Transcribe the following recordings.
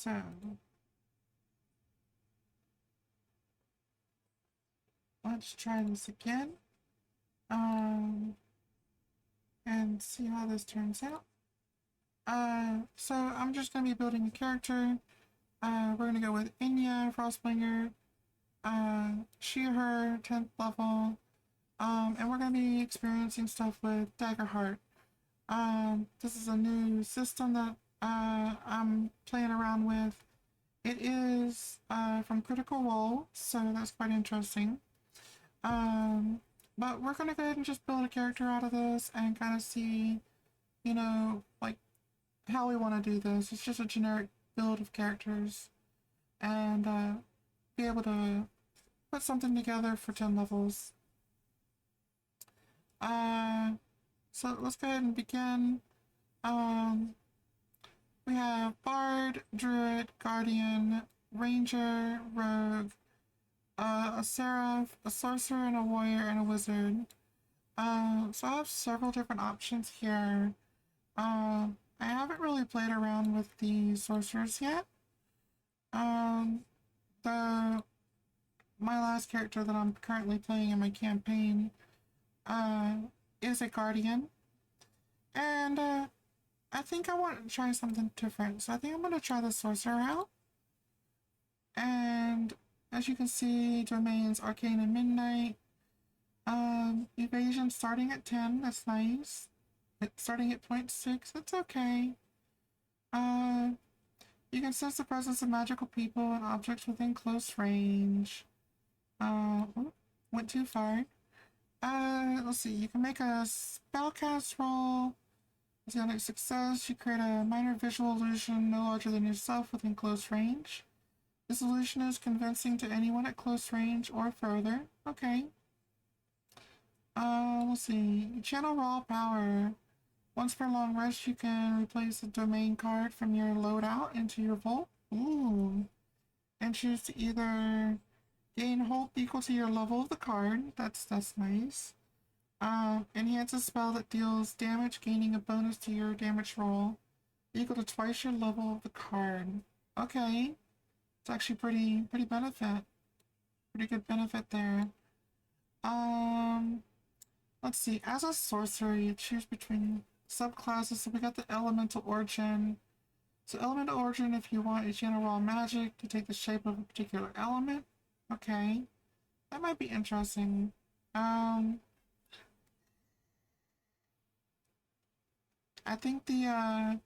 So let's try this again. And see how this turns out. So I'm just gonna be building a character. We're gonna go with Inya, Frostbringer, she, her, 10th level. And we're gonna be experiencing stuff with Daggerheart. This is a new system that I'm playing around with. It is from Critical Role, so that's quite interesting. But we're gonna go ahead and just build a character out of this and kind of see, like how we want to do this. It's just a generic build of characters and be able to put something together for 10 levels. So let's go ahead and begin. We have Bard, Druid, Guardian, Ranger, Rogue, a Seraph, a Sorcerer, and a Warrior, and a Wizard. So I have several different options here. I haven't really played around with the Sorcerers yet. The my last character that I'm currently playing in my campaign is a Guardian. And I think I want to try something different. So I think I'm going to try the Sorcerer out. And as you can see, domains Arcane and Midnight. Evasion starting at 10, that's nice. It's starting at 0.6, that's okay. You can sense the presence of magical people and objects within close range. Went too far. Let's see, you can make a spellcast roll. Zenic success, you create a minor visual illusion no larger than yourself within close range. This illusion is convincing to anyone at close range or further. Okay. Let's see. You channel raw power. Once per long rest, you can replace a domain card from your loadout into your vault. Ooh. And choose to either gain hope equal to your level of the card. That's nice. Enhance a spell that deals damage, gaining a bonus to your damage roll equal to twice your level of the card. Okay. It's actually pretty benefit. Pretty good benefit there. Let's see. As a sorcerer, you choose between subclasses. So we got the Elemental Origin. So Elemental Origin, if you want, is general magic to take the shape of a particular element. Okay. That might be interesting. I think the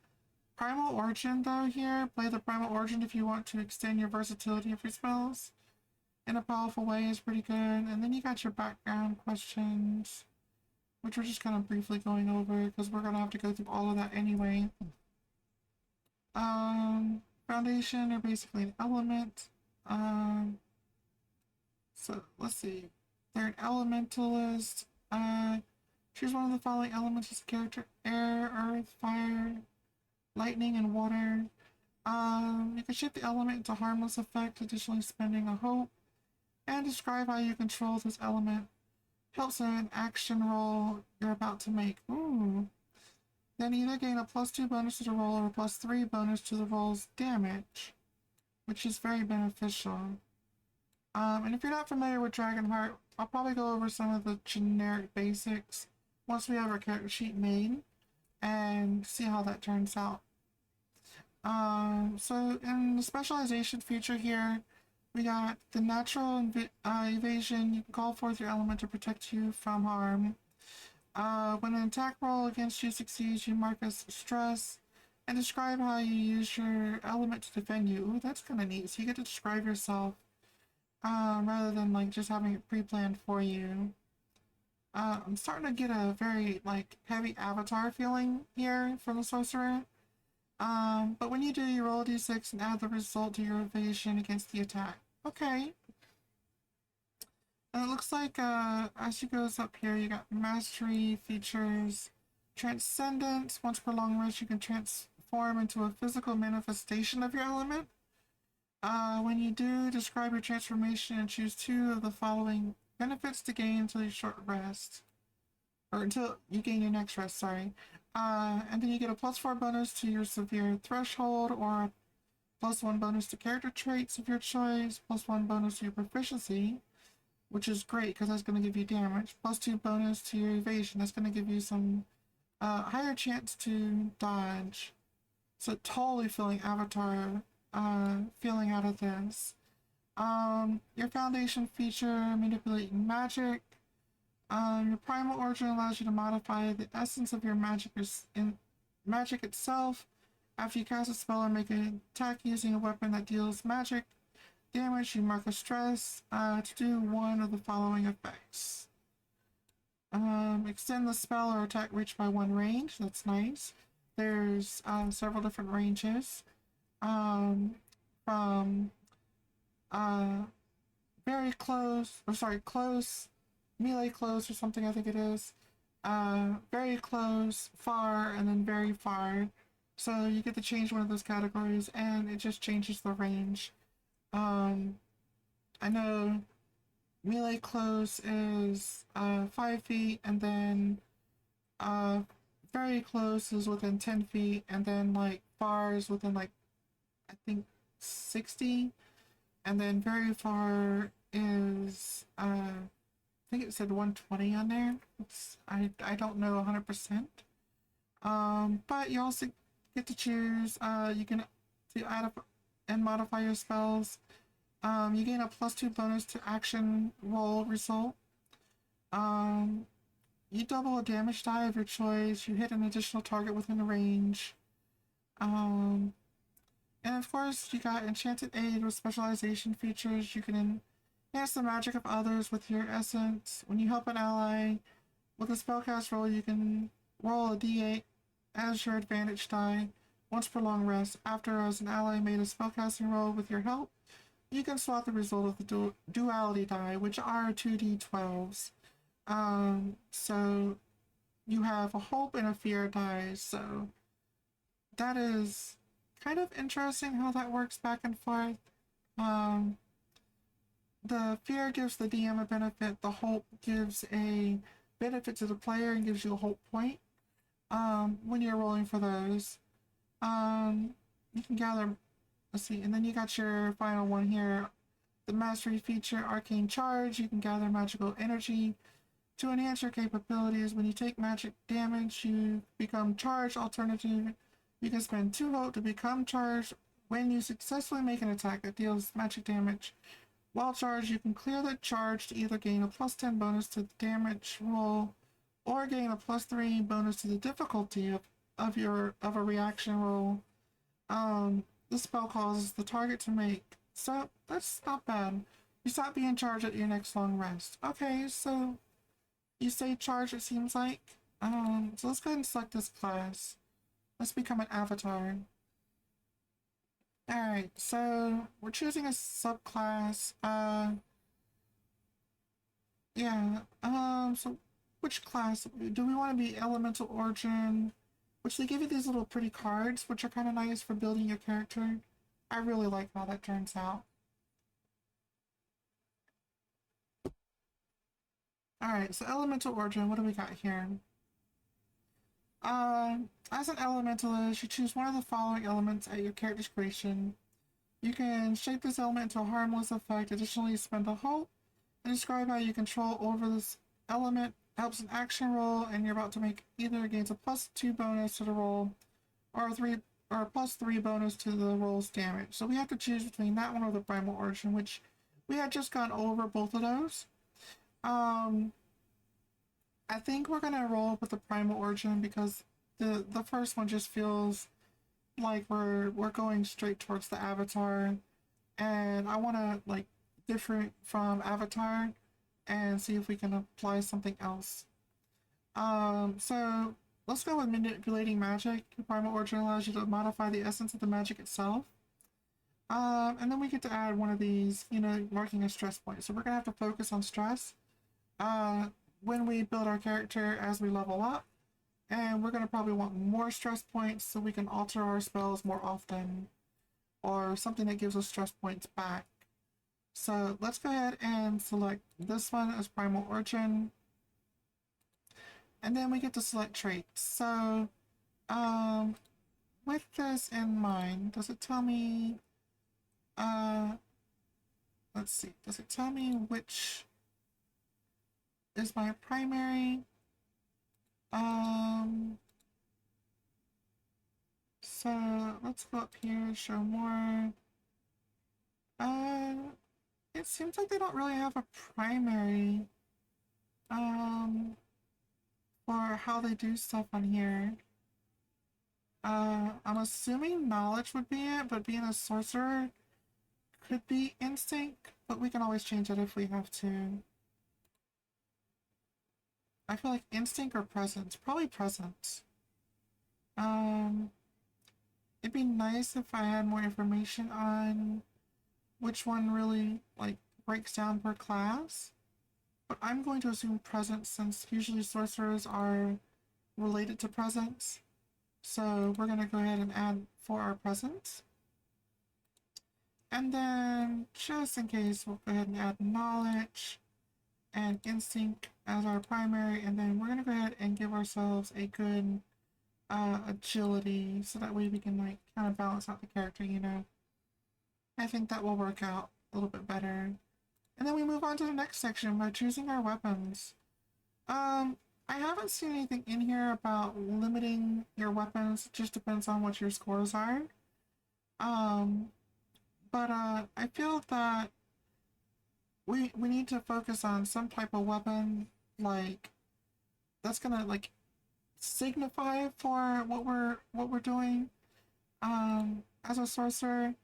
Primal Origin, though, here, play the Primal Origin if you want to extend your versatility of your spells in a powerful way is pretty good. And then you got your background questions, which we're just kind of briefly going over because we're going to have to go through all of that anyway. Foundation are basically an element. So let's see. They're an elementalist. Choose one of the following elements as a character: air, earth, fire, lightning, and water. You can shift the element into harmless effect, additionally spending a hope, and describe how you control this element. Helps in an action roll you're about to make. Ooh. Then either gain a +2 bonus to the roll or a +3 bonus to the roll's damage, which is very beneficial. And if you're not familiar with Dragonheart, I'll probably go over some of the generic basics once we have our character sheet made and see how that turns out. So in the specialization feature here, we got the natural evasion. You can call forth your element to protect you from harm. When an attack roll against you succeeds, you mark as stress and describe how you use your element to defend you. Ooh, that's kind of neat. So you get to describe yourself rather than like just having it pre-planned for you. I'm starting to get a very like heavy avatar feeling here from the sorcerer. But when you do, you roll a d6 and add the result to your evasion against the attack. Okay. And it looks like as you goes up here, you got mastery features, transcendence. Once per long rest, you can transform into a physical manifestation of your element. When you do, describe your transformation and choose 2 of the following benefits to gain until your short rest. Or until you gain your next rest, sorry. And then you get a +4 bonus to your severe threshold or +1 bonus to character traits of your choice, +1 bonus to your proficiency, which is great because that's going to give you damage, +2 bonus to your evasion. That's going to give you some higher chance to dodge. So totally feeling Avatar feeling out of this. Your foundation feature, manipulating magic. Your primal origin allows you to modify the essence of your magic itself. After you cast a spell or make an attack using a weapon that deals magic damage, you mark a stress to do one of the following effects. Extend the spell or attack reach by 1 range. That's nice. There's several different ranges. From very close, or sorry, close, melee close or something, I think it is. Very close, far, and then very far. So you get to change one of those categories, and it just changes the range. I know melee close is 5 feet, and then very close is within 10 feet, and then like far is within like I think 60, and then very far is I think it said 120 on there. I don't know 100%. But you also get to choose. You can to add up and modify your spells. You gain a +2 bonus to action roll result. You double a damage die of your choice. You hit an additional target within a range. And of course, you got Enchanted Aid with specialization features. You can enhance the magic of others with your essence. When you help an ally with a spellcast roll, you can roll a d8 as your advantage die once per long rest. After, as an ally made a spellcasting roll with your help, you can swap the result of the duality die, which are 2d12s. So you have a hope and a fear die, so that is kind of interesting how that works back and forth. The fear gives the DM a benefit, the hope gives a benefit to the player and gives you a hope point when you're rolling for those. You can gather, let's see, and then you got your final one here, the mastery feature, Arcane Charge. You can gather magical energy to enhance your capabilities. When you take magic damage, you become charged. Alternative, you can spend 2 hope to become charged. When you successfully make an attack that deals magic damage while charged, you can clear the charge to either gain a +10 bonus to the damage roll or gain a +3 bonus to the difficulty of a reaction roll. This spell causes the target to make. So that's not bad. You stop being charged at your next long rest. Okay, so you stay charged, it seems like. So let's go ahead and select this class. Let's become an avatar. Alright, so we're choosing a subclass. So which class? Do we want to be Elemental Origin? Which they give you these little pretty cards, which are kind of nice for building your character. I really like how that turns out. Alright, so Elemental Origin, what do we got here? As an elementalist, you choose one of the following elements at your character's creation. You can shape this element into a harmless effect. Additionally, spend a hope and describe how you control over this element. Helps an action roll, and you're about to make either gains a +2 bonus to the roll or a +3 bonus to the roll's damage. So we have to choose between that one or the Primal Origin, which we had just gone over both of those. I think we're gonna roll with the Primal Origin because the first one just feels like we're going straight towards the Avatar, and I want to like different from Avatar and see if we can apply something else. So let's go with manipulating magic. The Primal Origin allows you to modify the essence of the magic itself. And then we get to add one of these, marking a stress point. So we're gonna have to focus on stress when we build our character as we level up. And we're gonna probably want more stress points so we can alter our spells more often, or something that gives us stress points back. So let's go ahead and select this one as Primal Origin. And then we get to select traits. So with this in mind, does it tell me, let's see, does it tell me which is my primary? Um, so let's go up here, show more. Uh, it seems like they don't really have a primary, um, for how they do stuff on here. I'm assuming knowledge would be it, but being a sorcerer could be instinct, but we can always change it if we have to. I feel like instinct or presence. Probably presence. Um, it'd be nice if I had more information on which one really, like, breaks down per class. But I'm going to assume presence since usually sorcerers are related to presence. So we're going to go ahead and add for our presence. And then, just in case, we'll go ahead and add knowledge and instinct as our primary. And then we're going to go ahead and give ourselves a good agility so that way we can, like, kind of balance out the character, you know. I think that will work out a little bit better. And then we move on to the next section by choosing our weapons. I haven't seen anything in here about limiting your weapons. It just depends on what your scores are. But I feel that we need to focus on some type of weapon, like, that's gonna, like, signify for what we're doing as a sorcerer.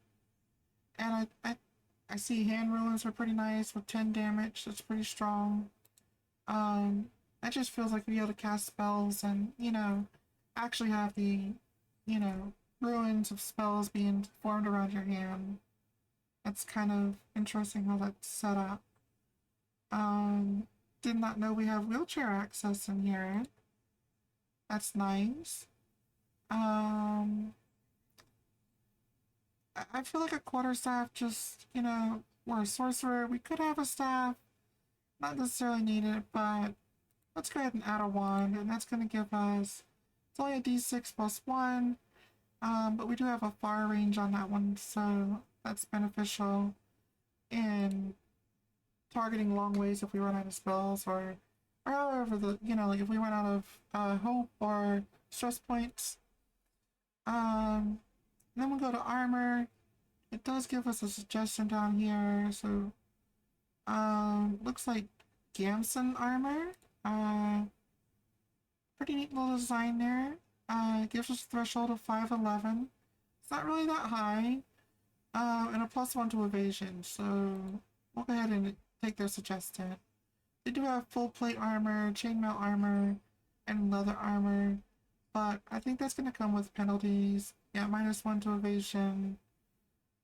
And I see hand ruins are pretty nice with 10 damage. That's pretty strong. It just feels like we be able to cast spells and, you know, actually have the, you know, ruins of spells being formed around your hand. That's kind of interesting how that's set up. Did not know we have wheelchair access in here. That's nice. I feel like a quarterstaff just, you know, we're a sorcerer. We could have a staff. Not necessarily needed, but let's go ahead and add a wand, and that's going to give us, it's only a d6 plus 1, but we do have a far range on that one, so that's beneficial in targeting long ways if we run out of spells, or however, the, you know, like if we run out of hope or stress points. Then we'll go to armor. It does give us a suggestion down here, so looks like Gamson armor. Pretty neat little design there. It gives us a threshold of 511. It's not really that high. And a +1 to evasion, so we'll go ahead and take their suggested. They do have full plate armor, chainmail armor, and leather armor, but I think that's going to come with penalties. Yeah, -1 to evasion.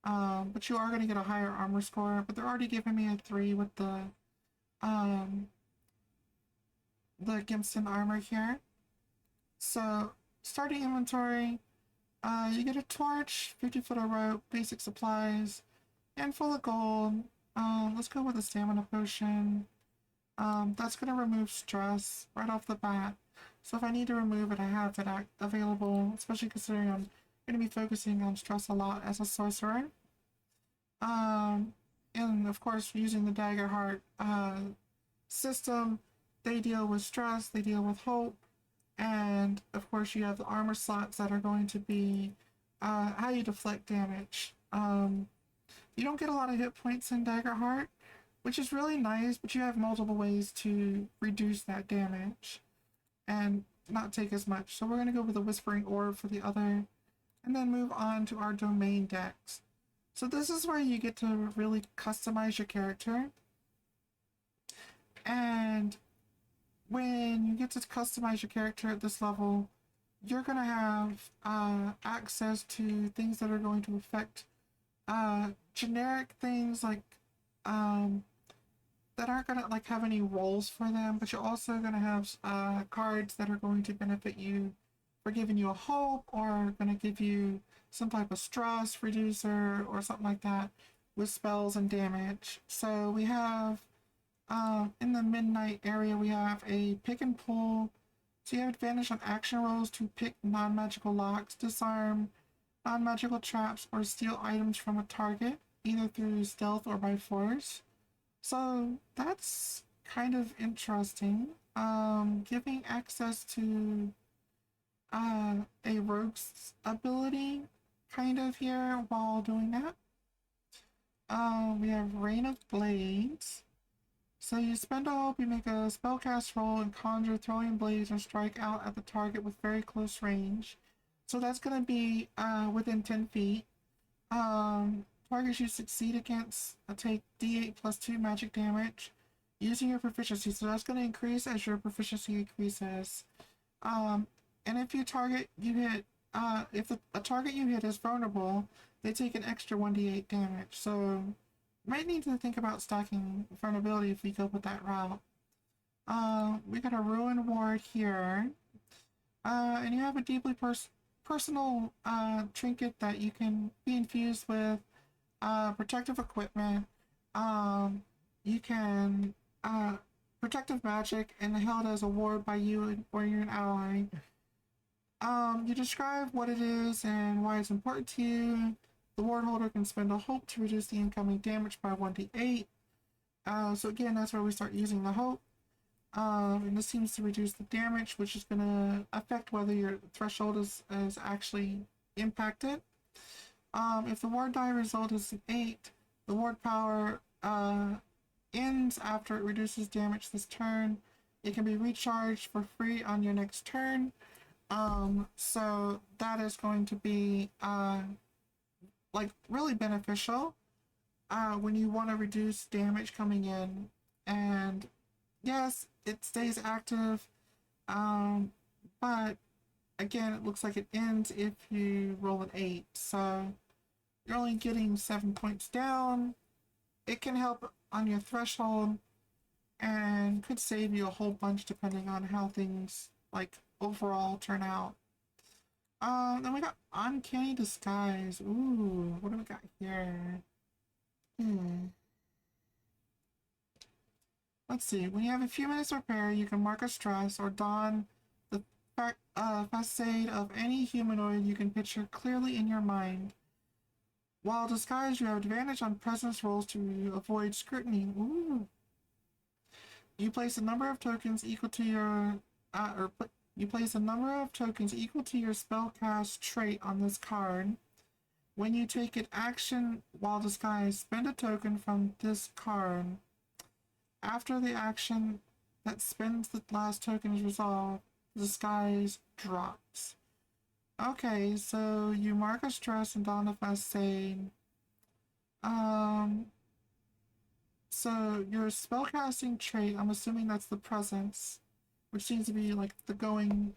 But you are going to get a higher armor score, but they're already giving me a 3 with the Gimson armor here. So, starting inventory, you get a torch, 50 foot of rope, basic supplies, and full of gold. Let's go with a stamina potion. That's going to remove stress right off the bat. So if I need to remove it, I have that available, especially considering I'm going to be focusing on stress a lot as a sorcerer. And of course, using the Daggerheart system, they deal with stress, they deal with hope, and of course you have the armor slots that are going to be how you deflect damage. You don't get a lot of hit points in Daggerheart, which is really nice, but you have multiple ways to reduce that damage and not take as much. So we're going to go with the Whispering Orb for the other, and then move on to our domain decks. So this is where you get to really customize your character. And when you get to customize your character at this level, you're going to have access to things that are going to affect generic things like that aren't going to like have any roles for them, but you're also going to have cards that are going to benefit you for giving you a hope or going to give you some type of stress reducer or something like that with spells and damage. So we have in the midnight area we have a pick and pull So you have advantage on action rolls to pick non-magical locks, disarm non-magical traps, or steal items from a target, either through stealth or by force. So that's kind of interesting. Giving access to a rogue's ability kind of here while doing that. We have Rain of Blades. So you spend a hope, you make a spellcast roll and conjure throwing blades or strike out at the target with very close range. So that's going to be within 10 feet. Targets you succeed against take d8 plus 2 magic damage using your proficiency. So that's going to increase as your proficiency increases. And if a target you hit is vulnerable, they take an extra 1d8 damage. So might need to think about stacking vulnerability if we go with that route. We got a Ruin Ward here. And you have a deeply personal trinket that you can be infused with protective equipment. You can protective magic and held as a ward by you or your ally. You describe what it is and why it's important to you. The ward holder can spend a hope to reduce the incoming damage by 1d8. So again, that's where we start using the hope. And this seems to reduce the damage, which is going to affect whether your threshold is actually impacted. If the ward die result is an 8, the ward power ends after it reduces damage this turn. It can be recharged for free on your next turn. So that is going to be like really beneficial when you want to reduce damage coming in. And yes, it stays active, but again, it looks like it ends if you roll an 8, so you're only getting 7 points down. It can help on your threshold and could save you a whole bunch depending on how things like overall turn out. Then we got Uncanny Disguise. Ooh, what do we got here? Let's see. When you have a few minutes to prepare, you can mark a stress or don the facade of any humanoid you can picture clearly in your mind. While disguised, you have advantage on presence rolls to avoid scrutiny. Ooh. You place a number of tokens equal to your you place a number of tokens equal to your spellcast trait on this card. When you take an action while disguised, spend a token from this card. After the action that spends the last token is resolved, the disguise drops. Okay, so you mark a stress and don a facade. So your spellcasting trait, I'm assuming that's the presence, which seems to be like the going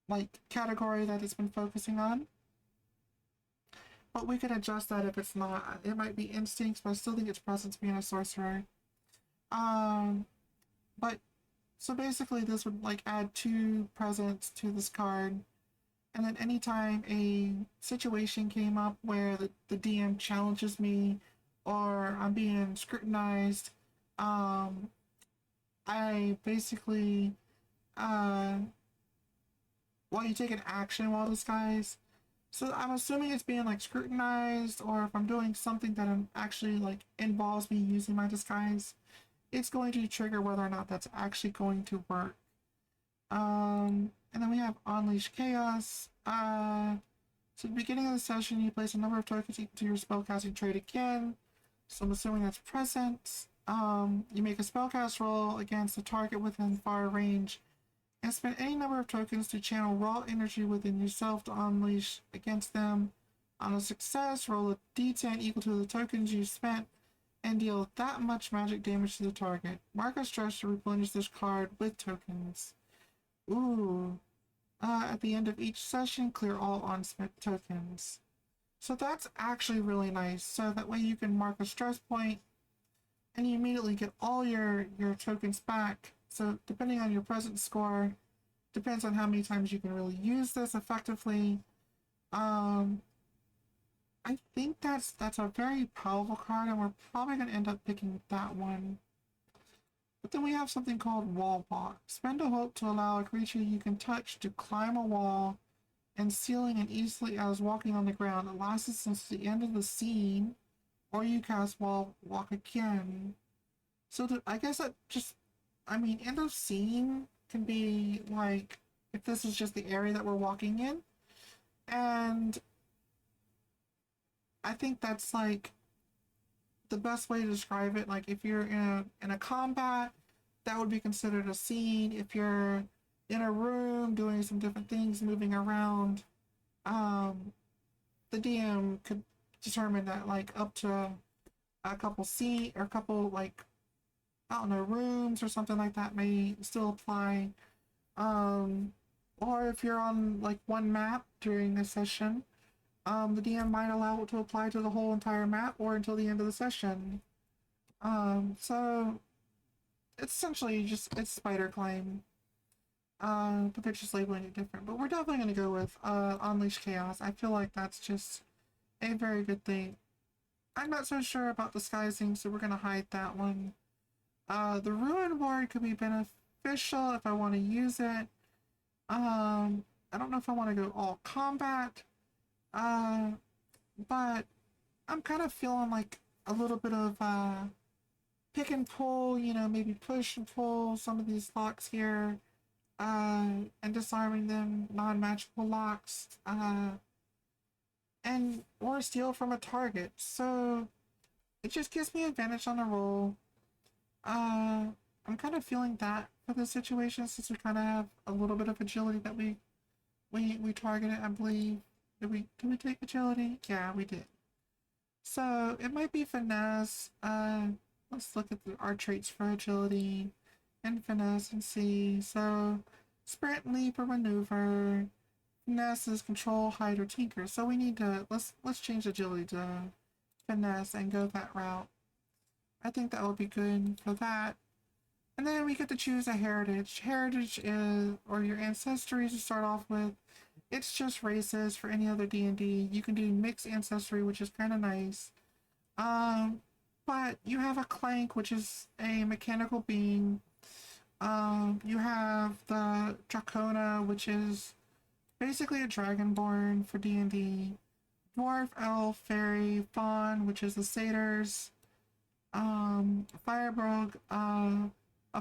like category that it's been focusing on. But we can adjust that if it's not. It might be instincts, but I still think it's presence being a sorcerer. But so basically this would like add 2 presence to this card. And then anytime a situation came up where the DM challenges me or I'm being scrutinized, I basically while you take an action while disguised. So I'm assuming it's being like scrutinized, or if I'm doing something that I'm actually like involves me using my disguise, it's going to trigger whether or not that's actually going to work. And then we have Unleash Chaos. So at the beginning of the session, you place a number of tokens equal to your spellcasting trait again. So I'm assuming that's present. You make a spellcast roll against a target within far range and spend any number of tokens to channel raw energy within yourself to unleash against them. On a success, roll a d10 equal to the tokens you spent and deal that much magic damage to the target. Mark a stress to replenish this card with tokens. Ooh. At the end of each session, clear all unspent tokens. So that's actually really nice. So that way you can mark a stress point and you immediately get all your tokens back. So depending on your present score, depends on how many times you can really use this effectively. I think that's a very powerful card, and we're probably going to end up picking that one. But then we have something called wall walk. Spend a hope to allow a creature you can touch to climb a wall and ceiling and easily as walking on the ground. It lasts since the end of the scene, or you cast wall walk again. So I guess that just, I mean, end of scene can be like if this is just the area that we're walking in, and I think that's like the best way to describe it. Like if you're in a combat, that would be considered a scene. If you're in a room doing some different things, moving around, um, the DM could determine that like up to a couple seat or a couple like I don't know rooms or something like that may still apply. Um, or if you're on like one map during the session, the DM might allow it to apply to the whole entire map or until the end of the session. So it's essentially just it's spider climb. But they're just labeling it different. But we're definitely gonna go with Unleash Chaos. I feel like that's just a very good thing. I'm not so sure about disguising, so we're gonna hide that one. The Ruin Ward could be beneficial if I want to use it. I don't know if I want to go all combat. Uh, but I'm kind of feeling like a little bit of pick and pull, you know, maybe push and pull some of these locks here, and disarming them, non-magical locks, and or steal from a target. So it just gives me advantage on the roll. I'm kind of feeling that for this situation since we kind of have a little bit of agility that we targeted. I believe did we take agility? Yeah, we did. So it might be finesse. Let's look at our traits for agility and finesse and see. So sprint, leap, or maneuver. Finesse is control, hide, or tinker. So we need to let's change agility to finesse and go that route. I think that would be good for that. And then we get to choose a heritage. Heritage is, or your ancestry to start off with. It's just races for any other D&D. You can do mixed ancestry, which is kind of nice. Um, but you have a clank, which is a mechanical being. You have the Dracona, which is basically a dragonborn for D&D. Dwarf, elf, fairy, faun, which is the satyrs. Firebrug, a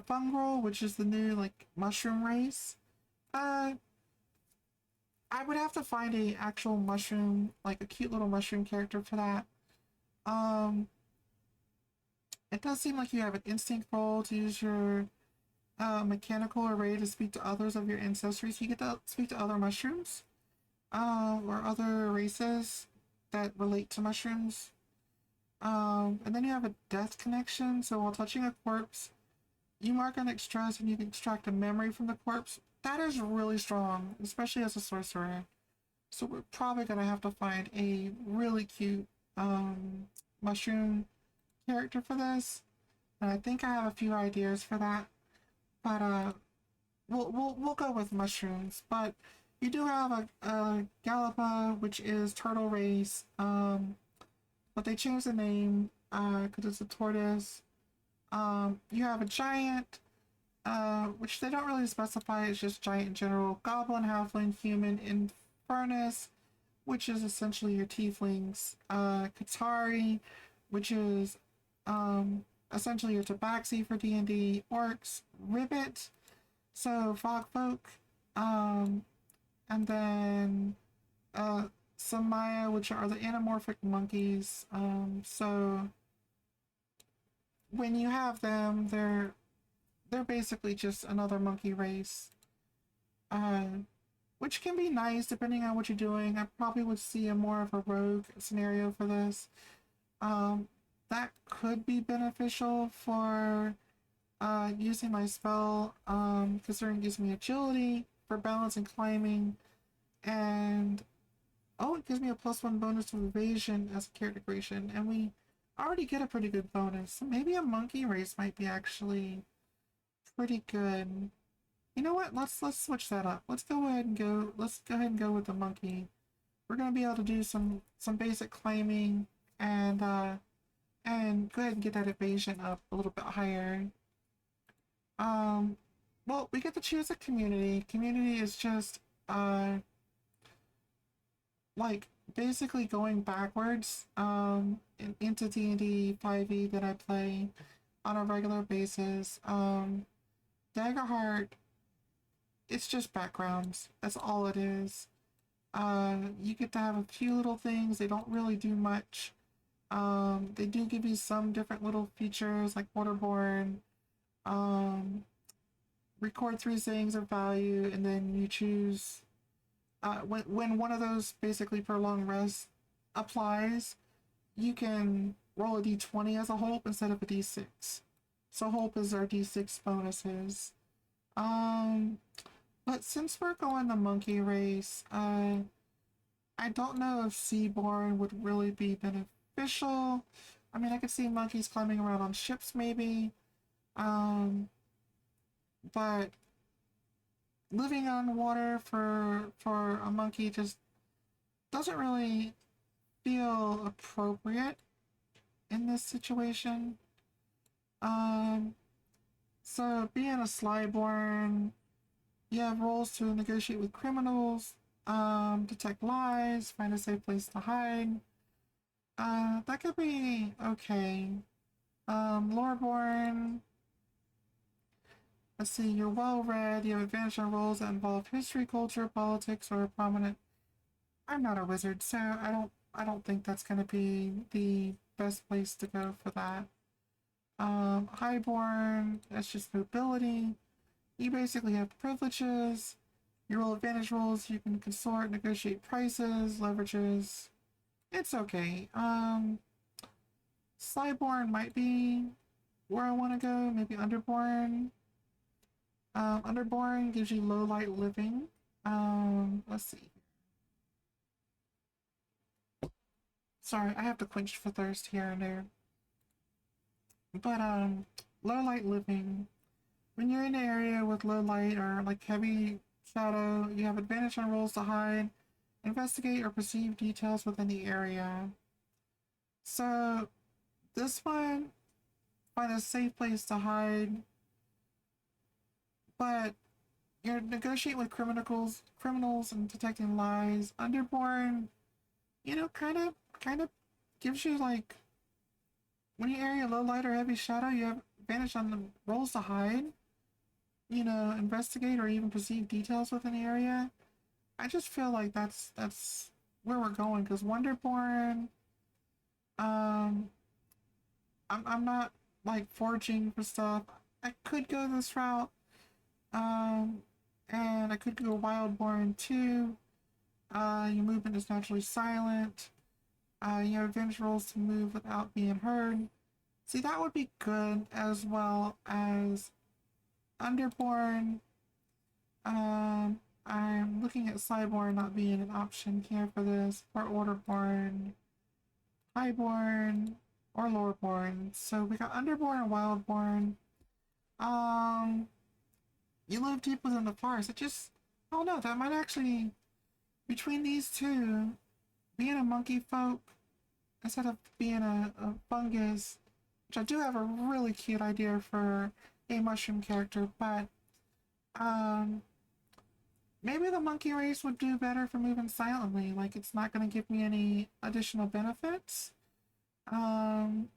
fungal, which is the new like mushroom race. Uh, I would have to find a actual mushroom, like a cute little mushroom character for that. Um, it does seem like you have an instinct roll to use your mechanical array to speak to others of your ancestry. So you get to speak to other mushrooms, or other races that relate to mushrooms. And then you have a death connection. So while touching a corpse, you mark an extract and you can extract a memory from the corpse. That is really strong, especially as a sorcerer. So we're probably gonna have to find a really cute mushroom character for this. And I think I have a few ideas for that. But we'll go with mushrooms. But you do have a Galapa, which is turtle race. But they changed the name because it's a tortoise. You have a giant, which they don't really specify. It's just giant in general. Goblin, halfling, human, infernus, which is essentially your tieflings. Katari, which is essentially your tabaxi for D&D. Orcs, ribbit, so fog folk, and then Samaya, which are the anamorphic monkeys. So when you have them, they're basically just another monkey race, uh, which can be nice depending on what you're doing. I probably would see a more of a rogue scenario for this. That could be beneficial for using my spell, considering it gives me agility for balance and climbing, and oh, it gives me a +1 bonus to evasion as a character creation, and we already get a pretty good bonus. So maybe a monkey race might be actually pretty good. You know what? Let's switch that up. Let's go ahead and go with the monkey. We're gonna be able to do some basic climbing and go ahead and get that evasion up a little bit higher. Well, we get to choose a community. Community is just, uh, like, basically going backwards, into D&D 5e that I play on a regular basis. Daggerheart, it's just backgrounds. That's all it is. You get to have a few little things. They don't really do much. They do give you some different little features like waterborne, um, record three sayings of value, and then you choose when one of those basically prolonged rest applies, you can roll a d20 as a hope instead of a d6. So hope is our d6 bonuses. Um, but since we're going the monkey race, I don't know if Seaborn would really be beneficial. I mean, I could see monkeys climbing around on ships, maybe. Um, but living on water for a monkey just doesn't really feel appropriate in this situation. Um, so being a Slyborn, you have roles to negotiate with criminals, detect lies, find a safe place to hide. That could be okay. Loreborn, let's see, you're well read, you have advantage on roles that involve history, culture, politics, or prominent. I'm not a wizard, so I don't think that's gonna be the best place to go for that. Highborn, that's just nobility. You basically have privileges. You roll advantage rolls, you can consort, negotiate prices, leverages. It's okay. Slyborn might be where I want to go. Maybe Underborn. Underborn gives you low light living. Let's see. Sorry, I have to quench for thirst here and there. But low light living. When you're in an area with low light or like heavy shadow, you have advantage on rolls to hide, investigate, or perceive details within the area. So this one, find a safe place to hide, but you're negotiating with criminals, and detecting lies. Underborn, kind of gives you like when you area low light or heavy shadow, you have advantage on the rolls to hide. Investigate or even perceive details within the area. I just feel like that's where we're going because Wonderborn. Um, I'm not like foraging for stuff. I could go this route. Um, and I could go Wildborn too. Your movement is naturally silent. You have advantage rolls to move without being heard. See, that would be good as well as Underborn. I'm looking at Cyborn not being an option here for this, or Orderborn, Highborn, or Loreborn. So we got Underborn and Wildborn. Um, you live deep within the forest. I don't know, that might actually, between these two, being a monkey folk instead of being a fungus, which I do have a really cute idea for a mushroom character, but um, maybe the monkey race would do better for moving silently. Like it's not going to give me any additional benefits. Um,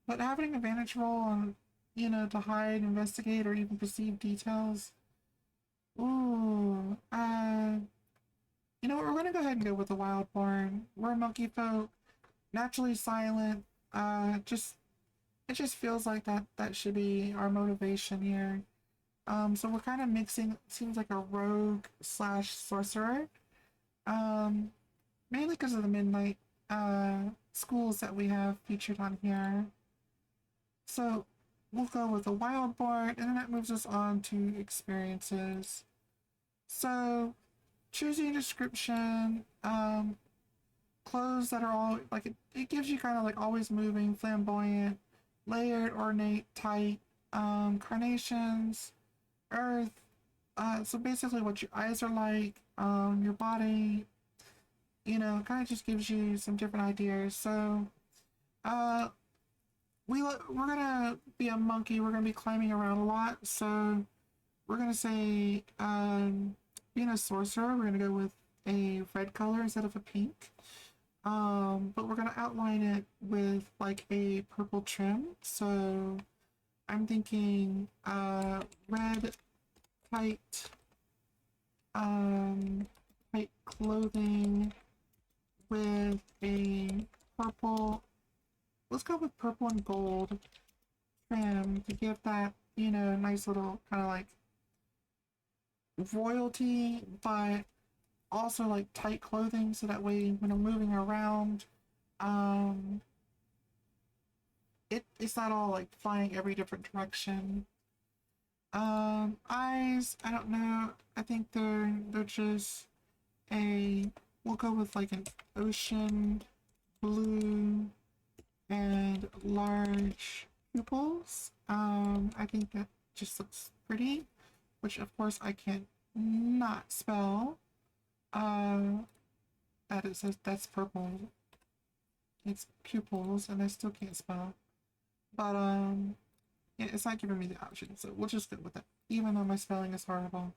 but having advantage roll on, to hide, investigate, or even perceive details. Ooh, you know what? We're gonna go ahead and go with the Wildborn. We're monkey folk, naturally silent. Just it just feels like that should be our motivation here. So we're kind of mixing. Seems like a rogue slash sorcerer. Um, Mainly because of the midnight schools that we have featured on here. So we'll go with a Wildborn, and then that moves us on to experiences. So choosing a description, clothes that are all like it gives you kind of like always moving, flamboyant, layered, ornate, tight, carnations, earth. So basically, what your eyes are like, your body, kind of just gives you some different ideas. So, uh, we're gonna be a monkey. We're gonna be climbing around a lot, so we're gonna say being a sorcerer, we're gonna go with a red color instead of a pink. But we're gonna outline it with like a purple trim. So I'm thinking red tight tight clothing with a purple, let's go with purple and gold trim to give that, you know, nice little kind of like royalty, but also like tight clothing so that way when I'm moving around, um, it's not all like flying every different direction. Eyes, I don't know. I think they're just a, we'll go with like an ocean blue and large pupils. I think that just looks pretty, which of course I can't not spell. Uh, that it says that's purple. It's pupils, and I still can't spell. But yeah, it's not giving me the option, so we'll just go with it, even though my spelling is horrible.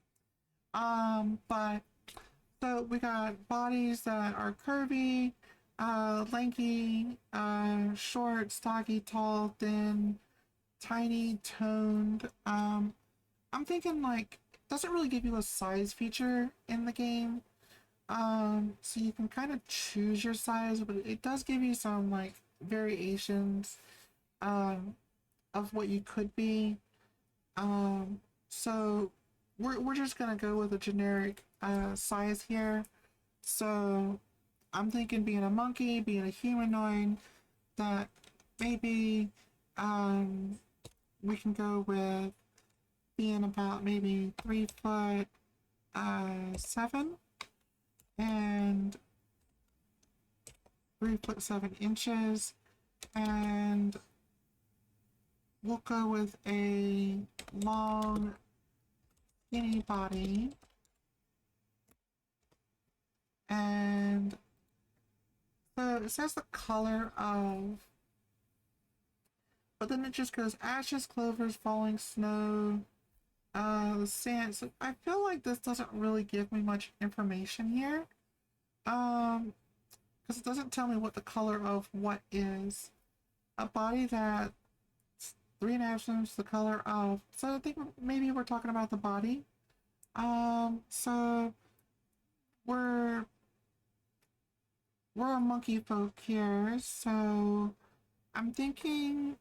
But so we got bodies that are curvy, lanky, short, stocky, tall, thin, tiny, toned. I'm thinking like doesn't really give you a size feature in the game. So you can kind of choose your size, but it does give you some like variations um of what you could be. So we're just gonna go with a generic size here. So I'm thinking being a monkey, being a humanoid, that maybe um we can go with being about maybe 3 foot 7 and 3 foot 7 inches, and we'll go with a long skinny body, and so it says the color of, but then it just goes ashes, clovers, falling snow, sand. So I feel like this doesn't really give me much information here. Because it doesn't tell me what the color of what is. A body that 3.5 times the color of. So I think maybe we're talking about the body. So we're we're a monkey folk here, so I'm thinking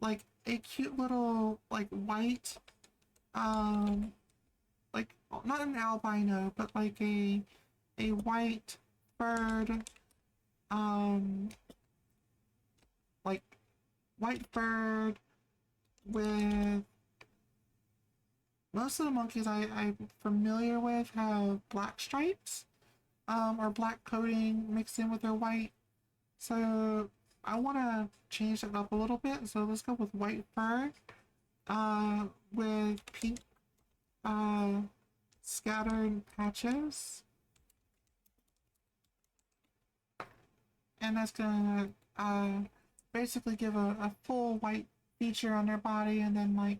like a cute little like white like not an albino but like a white bird, um like white bird with, most of the monkeys I'm familiar with have black stripes, or black coating mixed in with their white. So I want to change that up a little bit. So let's go with white fur, with pink uh, scattered patches, and that's gonna basically give a full white feature on their body, and then like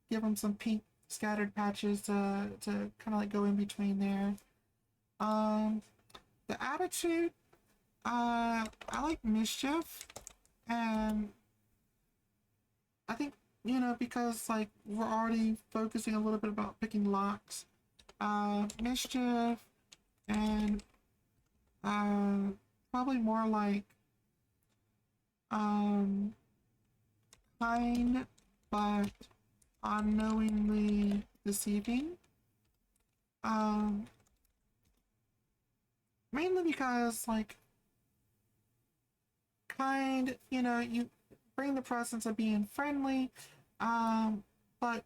give them some pink scattered patches to kind of like go in between there. Um, the attitude, I like mischief, and I think, you know, because like we're already focusing a little bit about picking locks, mischief, and uh, probably more like um, kind but unknowingly deceiving. Um, Mainly because like kind, you know, you bring the presence of being friendly, but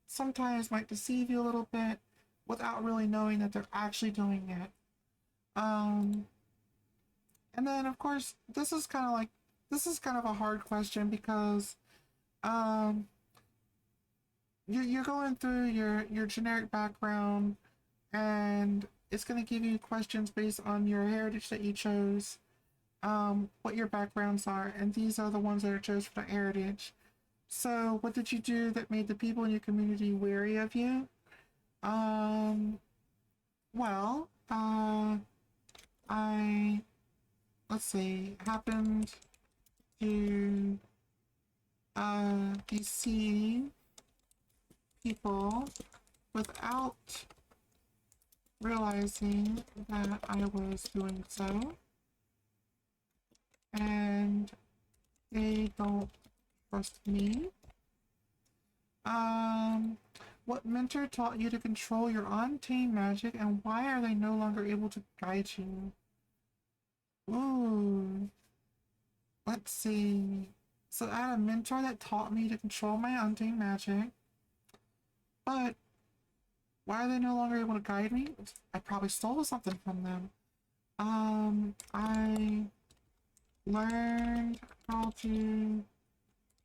sometimes might deceive you a little bit without really knowing that they're actually doing it. Um, and then of course this is kind of a hard question because um, you're going through your generic background, and it's going to give you questions based on your heritage that you chose. what your backgrounds are, and these are the ones that are chosen for heritage. So, what did you do that made the people in your community wary of you? Um, well, I, let's see, happened to, deceive people without realizing that I was doing so, and they don't trust me. What mentor taught you to control your untamed magic, and why are they no longer able to guide you? Ooh, let's see. So I had a mentor that taught me to control my untamed magic, but why are they no longer able to guide me? I probably stole something from them. I learned how to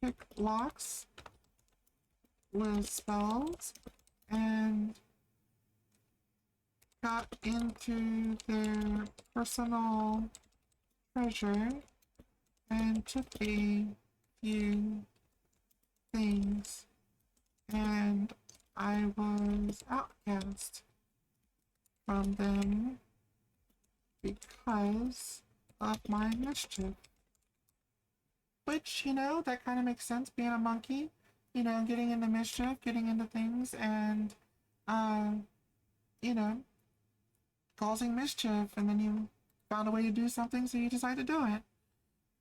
pick locks with spells and got into their personal treasure and took a few things, and I was outcast from them because of my mischief. Which, that kind of makes sense, being a monkey, getting into mischief, getting into things, and, uh, you know, causing mischief, and then you found a way to do something, so you decide to do it.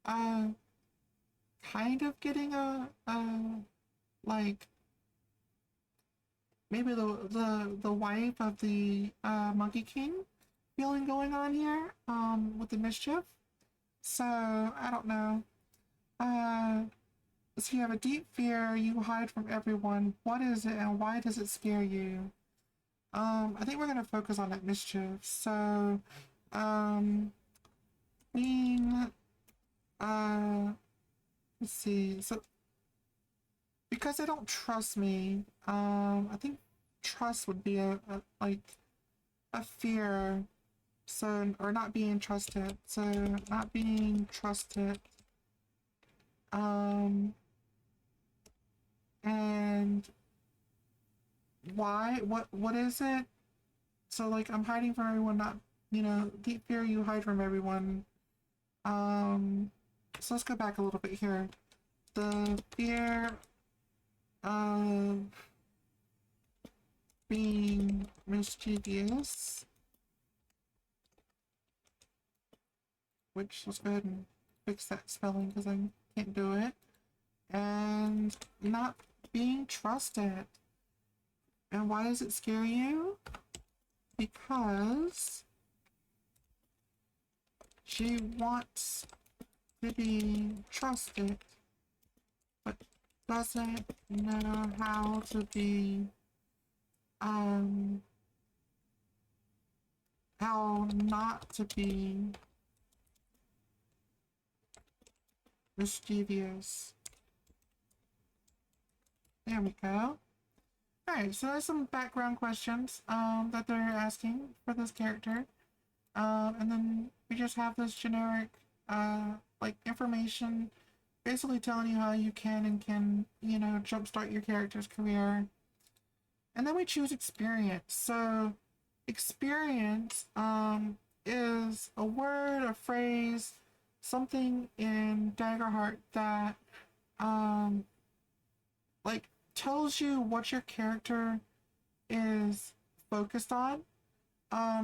Uh, kind of getting like, maybe the wife of the, Monkey King feeling going on here, with the mischief. So, I don't know. Uh, so you have a deep fear you hide from everyone. What is it, and why does it scare you? I think we're gonna focus on that mischief. So, um, being, let's see. So, because they don't trust me, I think trust would be like a fear. So, or not being trusted. So, not being trusted. Um, and why? What is it? So like I'm hiding from everyone, not deep fear you hide from everyone. So let's go back a little bit here. The fear of being mischievous, which let's go ahead and fix that spelling because I can't do it. And not being trusted. And why does it scare you? Because she wants to be trusted, but doesn't know how to be, how not to be mischievous. There we go. Alright, so there's some background questions, that they're asking for this character. And then we just have this generic, like information basically telling you how you can and can, jumpstart your character's career. And then we choose experience. So, experience, is a word, a phrase, something in Daggerheart that, um, like, tells you what your character is focused on.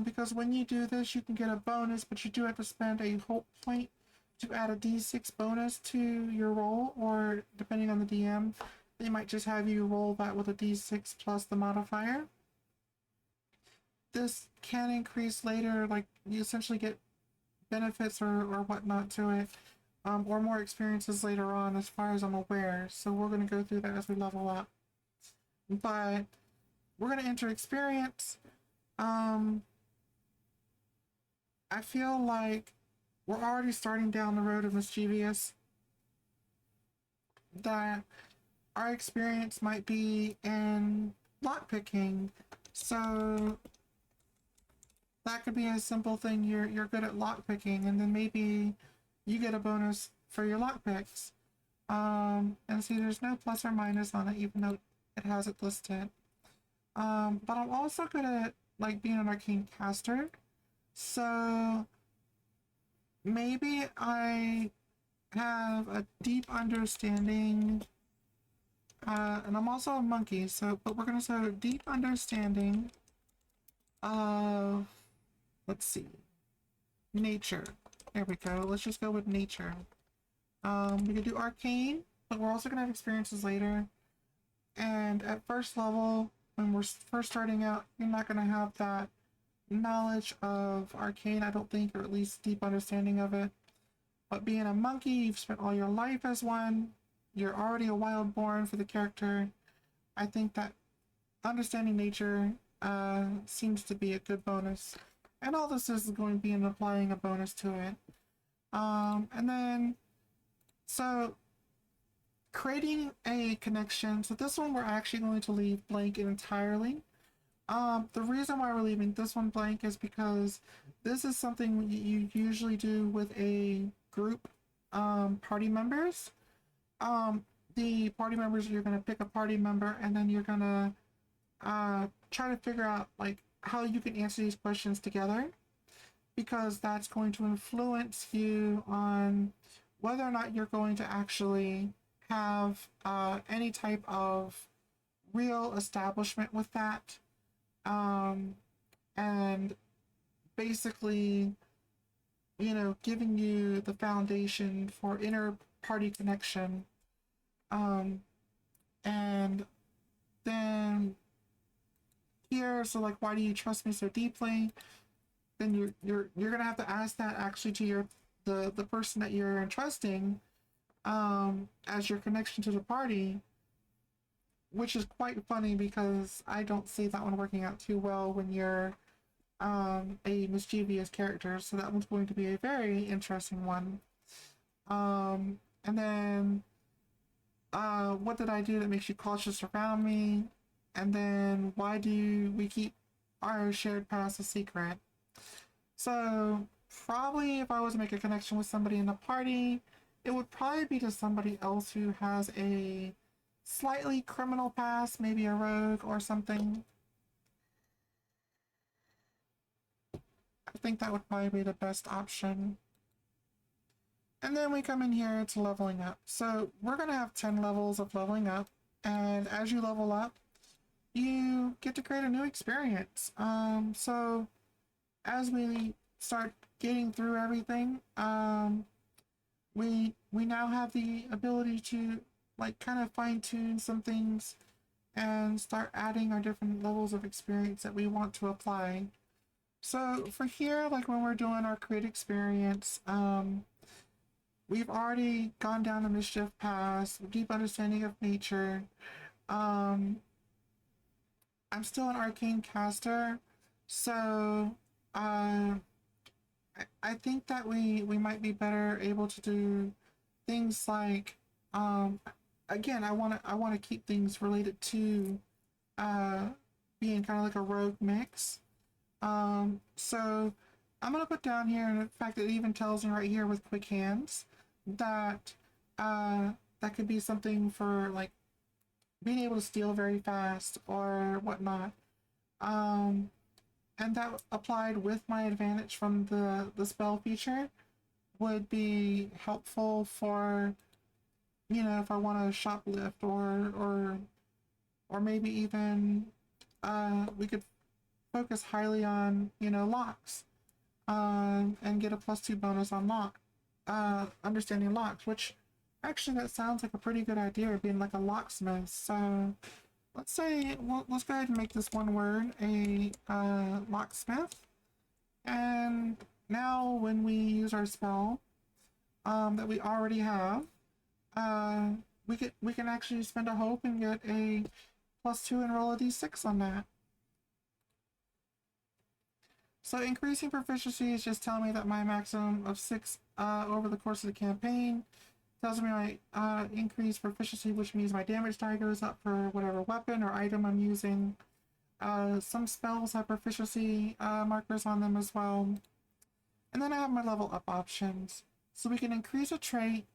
Because when you do this, you can get a bonus, but you do have to spend a hope point to add a d6 bonus to your roll, or depending on the DM, they might just have you roll that with a d6 plus the modifier. This can increase later, like you essentially get benefits or whatnot to it, or more experiences later on, as far as I'm aware. So we're going to go through that as we level up. But we're going to enter experience. I feel like we're already starting down the road of mischievous. That our experience might be in lockpicking. So that could be a simple thing. You're good at lockpicking, and then maybe you get a bonus for your lockpicks. And see, there's no plus or minus on it, even though it has it listed. But I'm also good at like being an arcane caster, so maybe I have a deep understanding. And I'm also a monkey, so but we're gonna say a deep understanding of, let's see, nature. There we go. Let's just go with nature. We could do arcane, but we're also gonna have experiences later. And at first level, when we're first starting out, you're not gonna have that knowledge of arcane, I don't think, or at least deep understanding of it. But being a monkey, you've spent all your life as one. You're already a wildborn for the character. I think that understanding nature seems to be a good bonus. And all this is going to be in applying a bonus to it. And then, so creating a connection. So this one we're actually going to leave blank entirely. The reason why we're leaving this one blank is because this is something you usually do with a group party members. The party members, you're going to pick a party member and then you're going to try to figure out like how you can answer these questions together, because that's going to influence you on whether or not you're going to actually have any type of real establishment with that. And basically, you know, giving you the foundation for inner party connection. And then here, so like, why do you trust me so deeply? Then you're gonna have to ask that actually to your the person that you're entrusting as your connection to the party, which is quite funny because I don't see that one working out too well when you're a mischievous character. So that one's going to be a very interesting one. And then what did I do that makes you cautious around me? And then why do we keep our shared past a secret? So probably if I was to make a connection with somebody in the party, it would probably be to somebody else who has a slightly criminal past, maybe a rogue or something. I think that would probably be the best option. And then we come in here to leveling up. So we're going to have 10 levels of leveling up. And as you level up, you get to create a new experience. So as we start getting through everything, we now have the ability to like kind of fine tune some things and start adding our different levels of experience that we want to apply. So for here, like when we're doing our create experience, we've already gone down the mischief path, deep understanding of nature. I'm still an arcane caster, so I think that we might be better able to do things like again, I want to keep things related to being kind of like a rogue mix. So I'm gonna put down here, and in fact, it even tells me right here with quick hands that that could be something for like being able to steal very fast or whatnot. And that applied with my advantage from the spell feature would be helpful for, you know, if I want to shoplift or maybe even we could focus highly on, you know, locks and get a +2 bonus on understanding locks, which actually that sounds like a pretty good idea, being like a locksmith. So let's say, well, let's go ahead and make this one word a locksmith. And now when we use our spell that we already have, we can actually spend a hope and get a +2 and roll a d6 on that. So increasing proficiency is just telling me that my maximum of 6 over the course of the campaign tells me my increased proficiency, which means my damage die goes up for whatever weapon or item I'm using. Some spells have proficiency markers on them as well. And then I have my level up options. So we can increase a trait,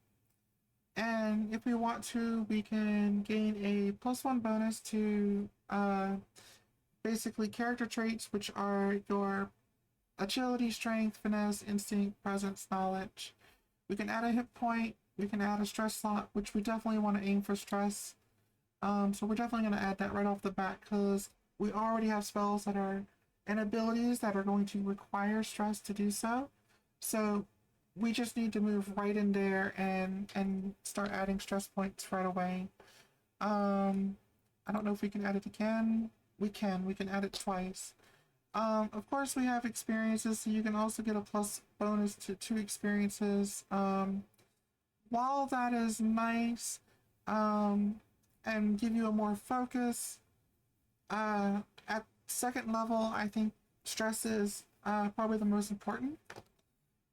and if we want to, we can gain a +1 bonus to basically character traits, which are your agility, strength, finesse, instinct, presence, knowledge. We can add a hit point, we can add a stress slot, which we definitely want to aim for stress. So we're definitely going to add that right off the bat because we already have spells that are and abilities that are going to require stress to do so. So we just need to move right in there and start adding stress points right away. I don't know if we can add it again. We can add it twice. Of course, we have experiences, so you can also get a plus bonus to 2 experiences. While that is nice, and give you a more focus, at second level, I think stress is probably the most important.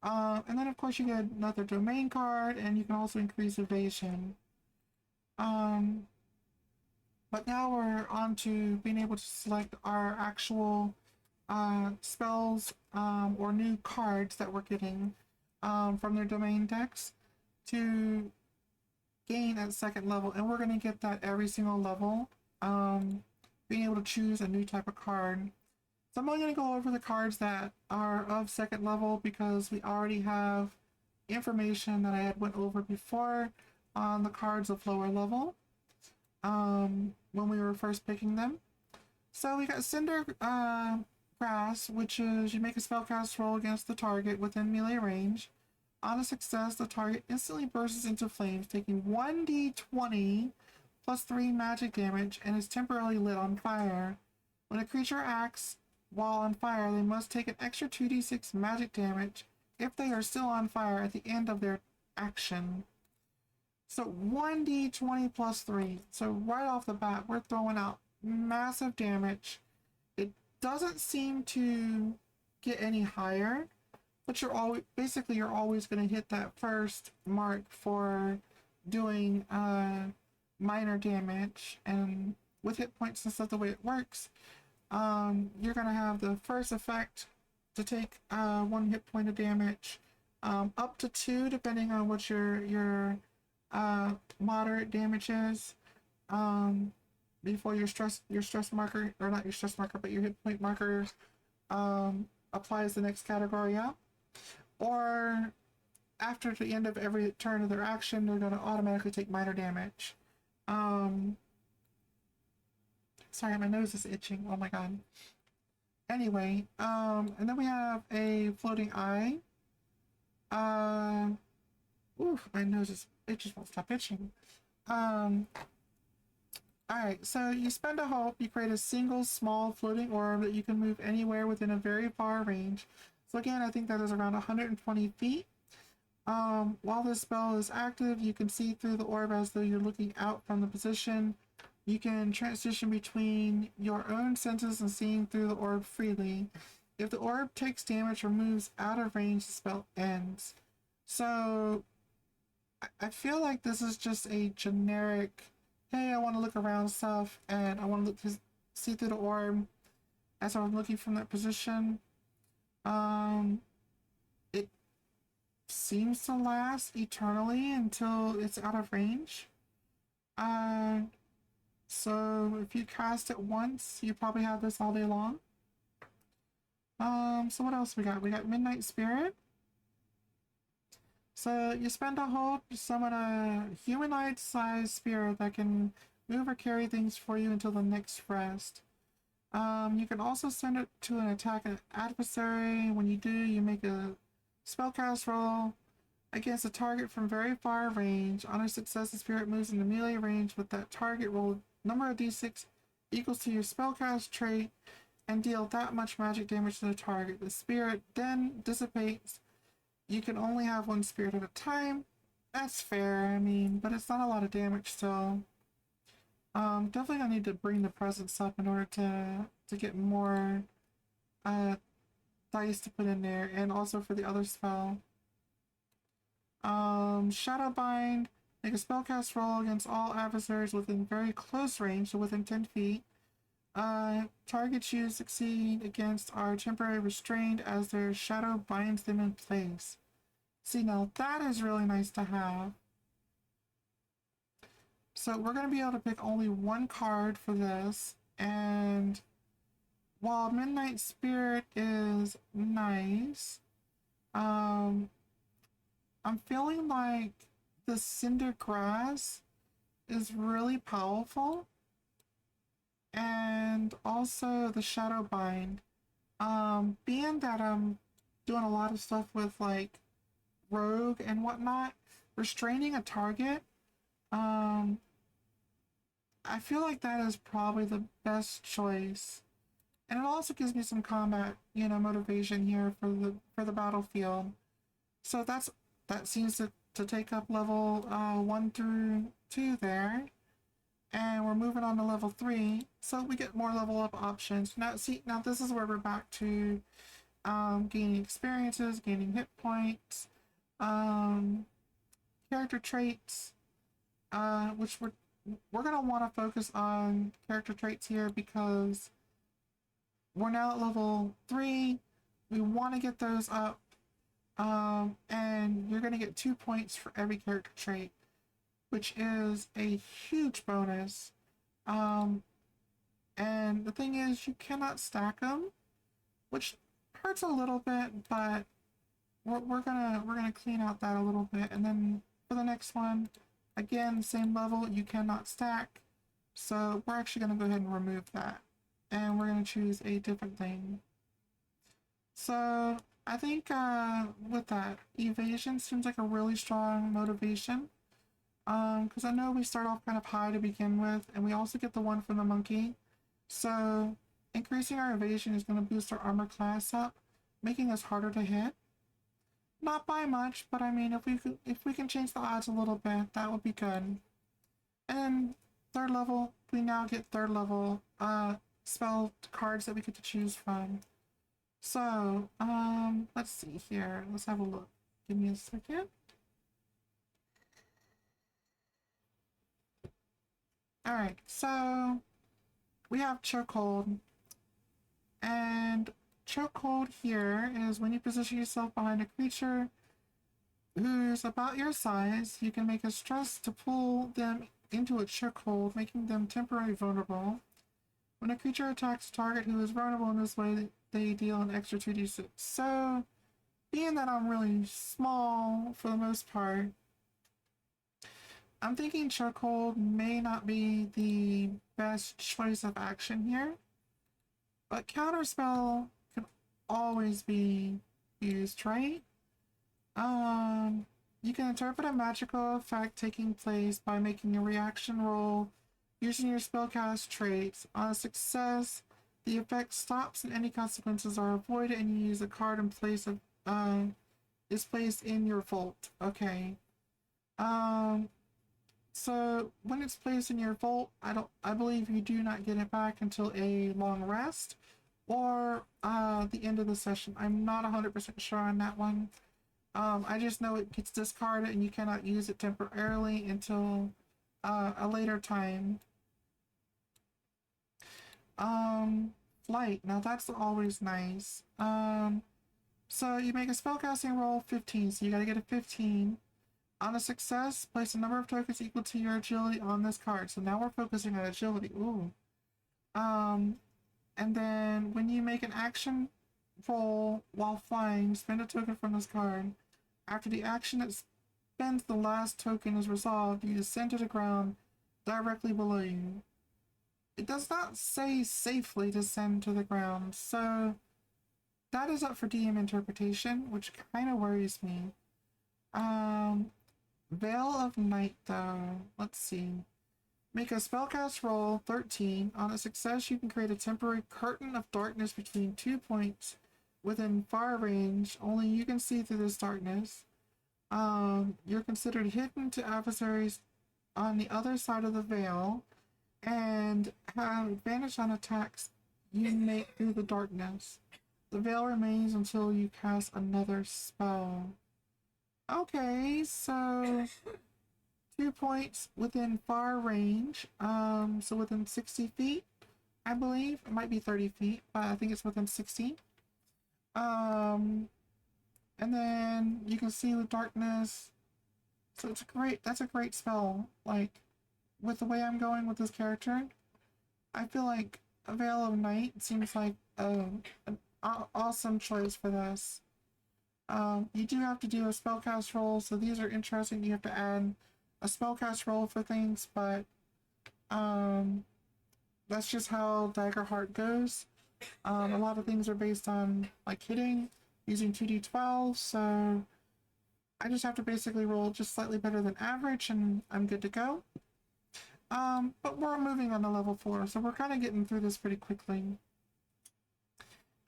And then, of course, you get another domain card, and you can also increase evasion. But now we're on to being able to select our actual spells or new cards that we're getting from their domain decks to gain at second level, and we're going to get that every single level, being able to choose a new type of card. So I'm only going to go over the cards that are of second level because we already have information that I had went over before on the cards of lower level when we were first picking them. So we got Cinder Grass, which is you make a spellcast roll against the target within melee range. On a success, the target instantly bursts into flames, taking 1d20 plus 3 magic damage and is temporarily lit on fire. When a creature acts while on fire, they must take an extra 2d6 magic damage if they are still on fire at the end of their action. So 1d20 plus 3. So right off the bat, we're throwing out massive damage. It doesn't seem to get any higher, but you're always going to hit that first mark for doing minor damage. And with hit points and stuff, the way it works, you're going to have the first effect to take 1 hit point of damage, up to 2 depending on what your moderate damage is, before your stress marker, or not your stress marker, but your hit point marker applies the next category up. Or after the end of every turn of their action, they're going to automatically take minor damage. Sorry, my nose is itching. Oh my god. Anyway, and then we have a floating eye. Oof, my nose it just won't stop itching. Alright, so you spend a hope, you create a single small floating orb that you can move anywhere within a very far range. So again, I think that is around 120 feet. While this spell is active, you can see through the orb as though you're looking out from the position. You can transition between your own senses and seeing through the orb freely. If the orb takes damage or moves out of range, the spell ends. So I feel like this is just a generic, hey, I want to look around stuff and I want to see through the orb as I'm looking from that position. It seems to last eternally until it's out of range. So if you cast it once, you probably have this all day long. So what else we got? We got Midnight Spirit. So you spend a hope to summon a humanoid-sized spirit that can move or carry things for you until the next rest. You can also send it to an attack an adversary. When you do, you make a spellcast roll against a target from very far range. On a success, the spirit moves into melee range with that target. Roll number of d6 equals to your spellcast trait and deal that much magic damage to the target. The spirit then dissipates. You can only have 1 spirit at a time. That's fair, I mean, but it's not a lot of damage still. Definitely I need to bring the presence up in order to get more dice to put in there, and also for the other spell. Shadowbind. Make a spellcast roll against all adversaries within very close range, so within 10 feet. Targets you succeed against are temporarily restrained as their shadow binds them in place. See, now that is really nice to have. So we're going to be able to pick only one card for this. And while Midnight Spirit is nice, I'm feeling like the Cinder Grass is really powerful. And also the Shadowbind. Being that I'm doing a lot of stuff with like rogue and whatnot, restraining a target, um, I feel like that is probably the best choice. And it also gives me some combat, motivation here for the battlefield. So that seems to take up level 1 through 2 there. And we're moving on to level 3, so we get more level up options. Now this is where we're back to gaining experiences, gaining hit points, character traits, which we're gonna want to focus on character traits here because we're now at level 3. We want to get those up, and you're gonna get 2 points for every character trait, which is a huge bonus. And the thing is, you cannot stack them, which hurts a little bit, but we're gonna clean out that a little bit. And then for the next one, again, same level, you cannot stack. So we're actually gonna go ahead and remove that, and we're gonna choose a different thing. So I think with that, evasion seems like a really strong motivation. Because I know we start off kind of high to begin with, and we also get the one from the monkey. So increasing our evasion is going to boost our armor class up, making us harder to hit. Not by much, but I mean, if we can change the odds a little bit, that would be good. And third level, we now get third level spell cards that we get to choose from. So let's see here. Let's have a look. Give me a second. Alright, so we have Chokehold. And Chokehold here is when you position yourself behind a creature who's about your size, you can make a stress to pull them into a chokehold, making them temporarily vulnerable. When a creature attacks a target who is vulnerable in this way, they deal an extra 2d6. So, being that I'm really small for the most part, I'm thinking Chokehold may not be the best choice of action here, but Counterspell can always be used, right? You can interpret a magical effect taking place by making a reaction roll using your spellcast traits. On a success, the effect stops and any consequences are avoided, and you use a card in place of is placed in your vault. Okay. So when it's placed in your vault, I believe you do not get it back until a long rest or the end of the session. I'm not 100% sure on that one. I just know it gets discarded and you cannot use it temporarily until a later time. Flight. Now that's always nice. So you make a spellcasting roll 15, so you gotta get a 15. On a success, place a number of tokens equal to your agility on this card. So now we're focusing on agility. Ooh. And then when you make an action roll while flying, spend a token from this card. After the action that spends the last token is resolved, you descend to the ground directly below you. It does not say safely descend to the ground, so that is up for DM interpretation, which kind of worries me. Veil of Night, though. Let's see. Make a spellcast roll 13. On a success, you can create a temporary curtain of darkness between 2 points within fire range. Only you can see through this darkness. You're considered hidden to adversaries on the other side of the veil and have advantage on attacks you make through the darkness. The veil remains until you cast another spell. Okay, so 2 points within far range, so within 60 feet, I believe. It might be 30 feet, but I think it's within 60. And then you can see the darkness. So that's a great spell. Like, with the way I'm going with this character, I feel like a Veil of Night seems like an awesome choice for this. You do have to do a spellcast roll, so these are interesting. You have to add a spellcast roll for things, but um, that's just how Daggerheart goes. A lot of things are based on like hitting using 2d12, so I just have to basically roll just slightly better than average, and I'm good to go. But we're moving on to level 4, so we're kind of getting through this pretty quickly.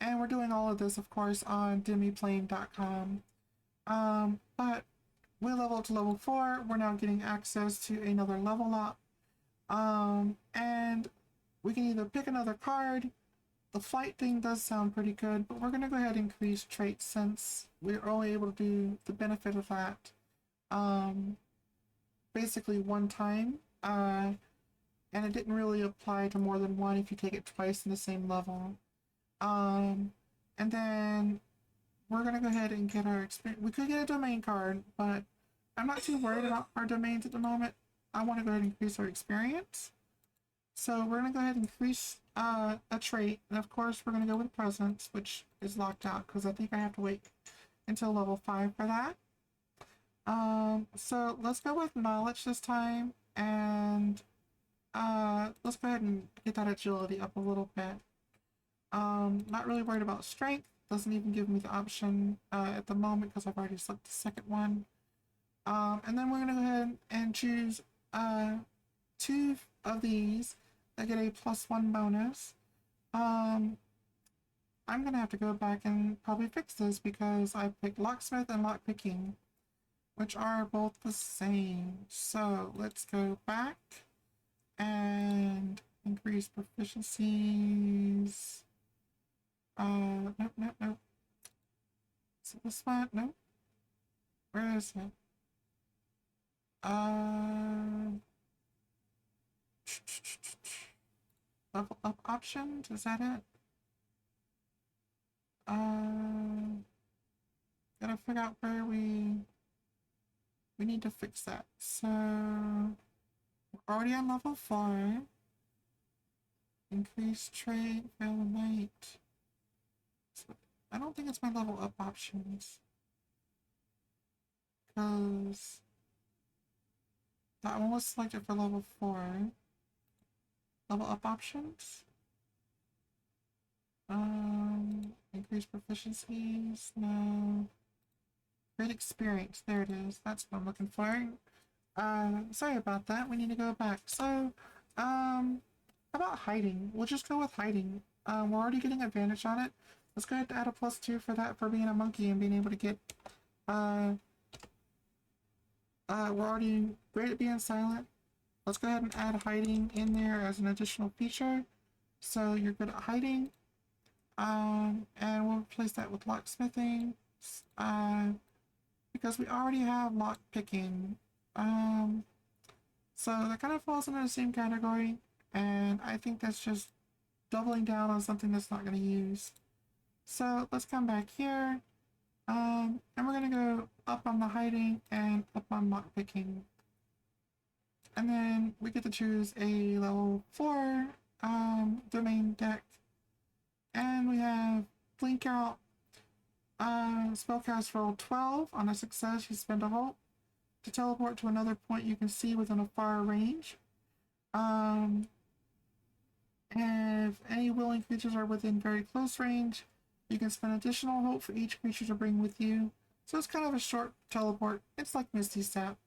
And we're doing all of this, of course, on Demiplane.com. But we leveled to level 4. We're now getting access to another level up. And we can either pick another card. The flight thing does sound pretty good, but we're going to go ahead and increase traits since we're only able to do the benefit of that basically one time. And it didn't really apply to more than one if you take it twice in the same level. And then we're going to go ahead and get our experience. We could get a domain card, but I'm not too worried about our domains at the moment. I want to go ahead and increase our experience. So we're going to go ahead and increase a trait. And of course, we're going to go with presence, which is locked out because I think I have to wait until level 5 for that. So let's go with knowledge this time. And let's go ahead and get that agility up a little bit. Not really worried about strength. Doesn't even give me the option at the moment because I've already selected the second one. And then we're going to go ahead and choose 2 of these that get a +1 bonus. I'm going to have to go back and probably fix this because I picked locksmith and lockpicking, which are both the same. So let's go back and increase proficiencies. Nope. Is it this one? Nope. Where is it? Level up options? Is that it? Gotta figure out where we need to fix that. So we're already on level 4. Increase trade, fail night. So I don't think it's my level up options. Because that one was selected for level 4. Level up options. Increase proficiencies. No. Great experience. There it is. That's what I'm looking for. Sorry about that. We need to go back. So, how about hiding? We'll just go with hiding. We're already getting advantage on it. Let's go ahead and add a +2 for that, for being a monkey and being able to get, we're already great at being silent. Let's go ahead and add hiding in there as an additional feature. So you're good at hiding. And we'll replace that with locksmithing. Because we already have lock picking. So that kind of falls into the same category. And I think that's just doubling down on something that's not going to use. So let's come back here. And we're going to go up on the hiding and up on lock picking. And then we get to choose a level 4 domain deck. And we have blink out, spellcast roll 12. On a success, you spend a hope to teleport to another point you can see within a far range. If any willing creatures are within very close range, you can spend additional hope for each creature to bring with you. So it's kind of a short teleport. It's like Misty Step.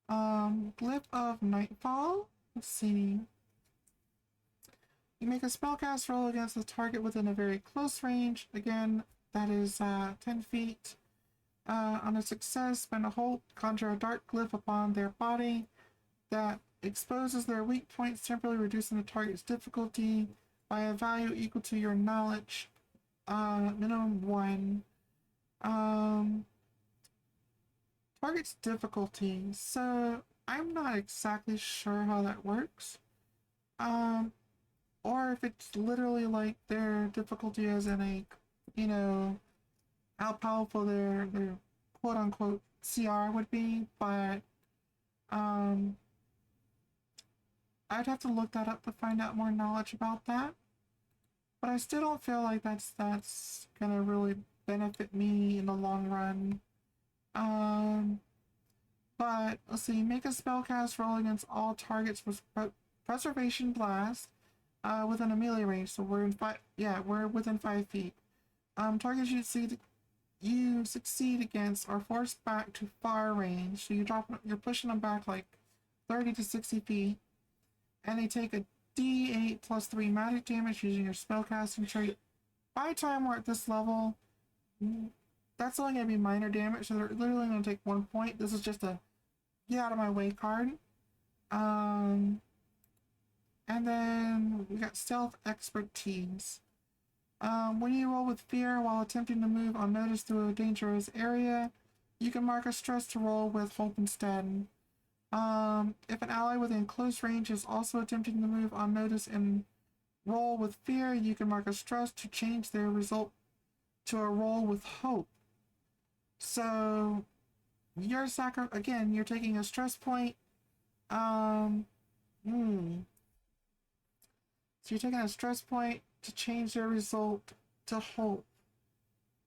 Glyph of Nightfall. Let's see. You make a spellcast roll against the target within a very close range. Again, that is 10 feet. On a success, spend a hope, conjure a dark glyph upon their body that exposes their weak points, temporarily reducing the target's difficulty by a value equal to your knowledge, minimum 1. Target's difficulty. So I'm not exactly sure how that works. Or if it's literally like their difficulty as in a, how powerful their quote unquote CR would be, but um, I'd have to look that up to find out more knowledge about that. But I still don't feel like that's gonna really benefit me in the long run. Um, but let's see, make a spellcast roll against all targets with preservation blast within a melee range. So we're in five. Yeah, we're within 5 feet. Targets you succeed against are forced back to far range. So you're pushing them back like 30 to 60 feet, and they take a D8 plus 3 magic damage using your spellcasting trait. By the time we're at this level, that's only going to be minor damage, so they're literally going to take 1 point. This is just a get out of my way card. And then we got stealth expertise. When you roll with fear while attempting to move unnoticed through a dangerous area, you can mark a stress to roll with hope instead. If an ally within close range is also attempting to move unnoticed and roll with fear, you can mark a stress to change their result to a roll with hope. So you're you're taking a stress point. So you're taking a stress point to change their result to hope.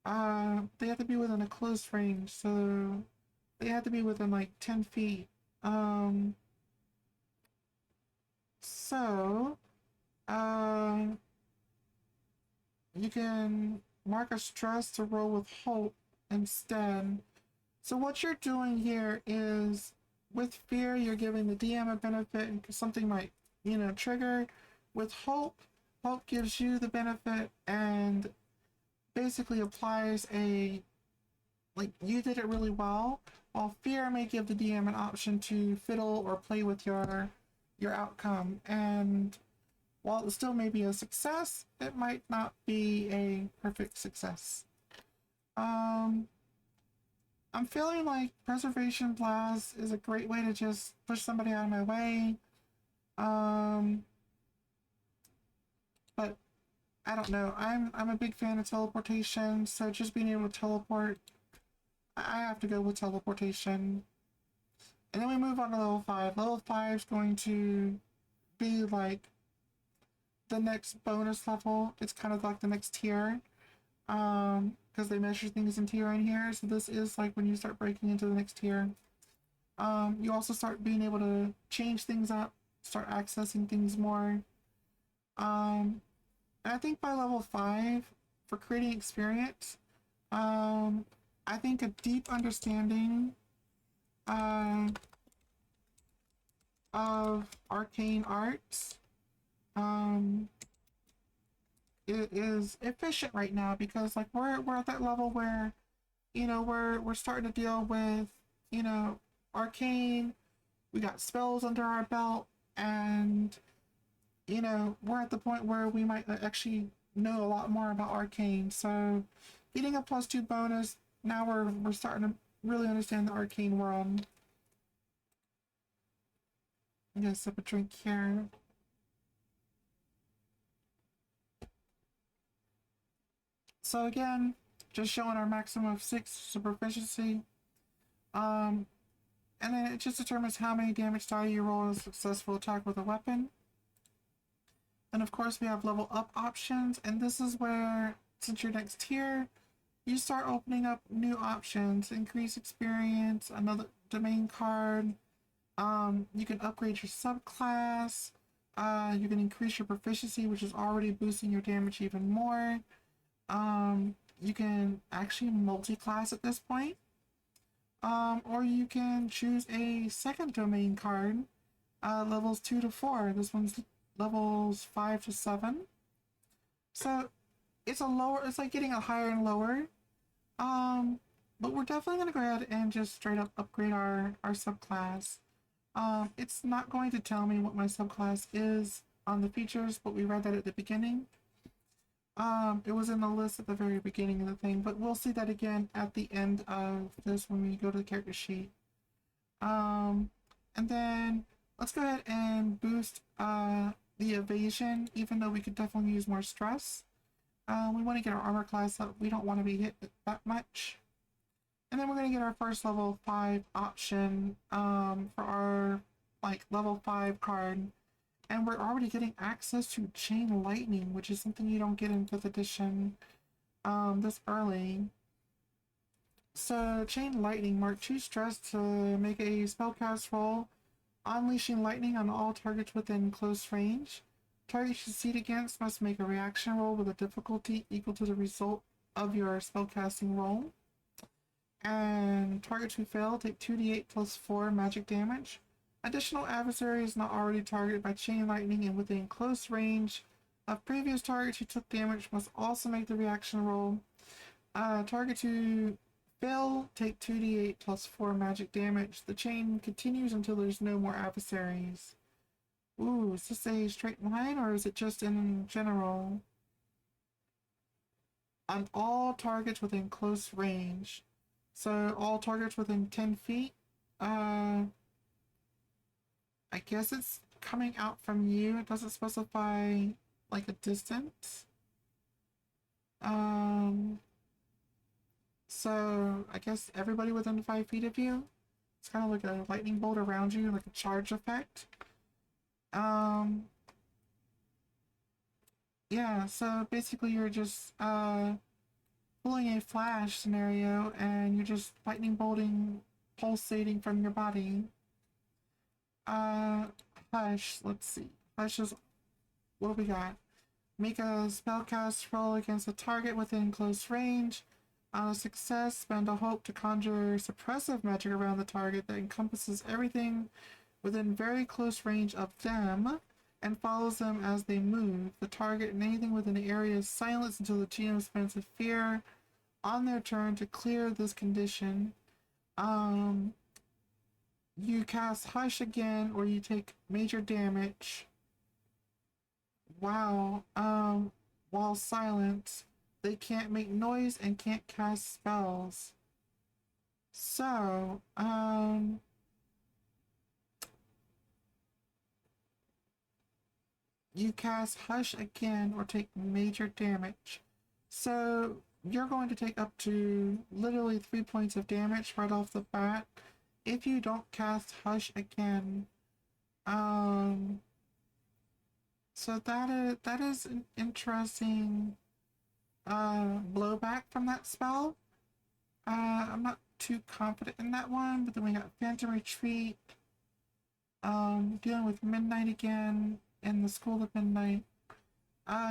They have to be within a close range, so they have to be within like 10 feet. So, you can mark a stress to roll with hope instead. So what you're doing here is, with fear, you're giving the DM a benefit because something might, trigger. With hope, hope gives you the benefit and basically applies like, you did it really well, while fear may give the DM an option to fiddle or play with your outcome. And while it still may be a success, it might not be a perfect success. I'm feeling like Preservation Blast is a great way to just push somebody out of my way. But I don't know. I'm a big fan of teleportation, so just being able to teleport, I have to go with teleportation. And then we move on to level 5. Level 5 is going to be like the next bonus level. It's kind of like the next tier. Because they measure things in tier in here. So this is like when you start breaking into the next tier. You also start being able to change things up, start accessing things more. And I think by level 5, for creating experience, I think a deep understanding of arcane arts it is efficient right now, because like we're at that level where we're starting to deal with arcane. We got spells under our belt, and we're at the point where we might actually know a lot more about arcane. So getting a +2 bonus, now we're starting to really understand the arcane world. I'm gonna sip a drink here. So again, just showing our maximum of 6 to proficiency. And then it just determines how many damage die you roll a successful attack with a weapon. And of course we have level up options, and this is where, since you're next tier, you start opening up new options. Increase experience, another domain card. You can upgrade your subclass. You can increase your proficiency, which is already boosting your damage even more. You can actually multi-class at this point. Or you can choose a second domain card, levels 2 to 4. This one's levels 5 to 7. So it's like getting a higher and lower. But we're definitely gonna go ahead and just straight up upgrade our subclass. It's not going to tell me what my subclass is on the features, but we read that at the beginning. It was in the list at the very beginning of the thing, but we'll see that again at the end of this when we go to the character sheet. And then let's go ahead and boost the evasion, even though we could definitely use more stress. We want to get our armor class up. We don't want to be hit that much. And then we're going to get our first level 5 option for our like level 5 card. And we're already getting access to Chain Lightning, which is something you don't get in 5th edition this early. So Chain Lightning, mark 2 stress to make a spellcast roll, unleashing lightning on all targets within close range. Target you succeed against must make a reaction roll with a difficulty equal to the result of your spellcasting roll. And targets who fail take 2d8 plus 4 magic damage. Additional adversaries not already targeted by Chain Lightning and within close range of previous targets who took damage must also make the reaction roll. Targets who fail take 2d8 plus 4 magic damage. The chain continues until there's no more adversaries. Ooh, is this a straight line or is it just in general? On all targets within close range. So all targets within 10 feet. I guess it's coming out from you. It doesn't specify like a distance. So I guess everybody within 5 feet of you. It's kind of like a lightning bolt around you, like a charge effect. Yeah, so basically you're just pulling a flash scenario and you're just lightning bolting, pulsating from your body. Hush, let's see. Hush is, what do we got? Make a spellcast roll against a target within close range. On a success, spend a hope to conjure suppressive magic around the target that encompasses everything within very close range of them and follows them as they move. The target and anything within the area is silenced until the GM spends a fear on their turn to clear this condition. You cast Hush again, or you take major damage. Wow. While silent, they can't make noise and can't cast spells. So, you cast Hush again or take major damage. So, you're going to take up to literally 3 points of damage right off the bat if you don't cast Hush again. So that is an interesting blowback from that spell. I'm not too confident in that one, but then we got Phantom Retreat, dealing with Midnight again in the School of Midnight.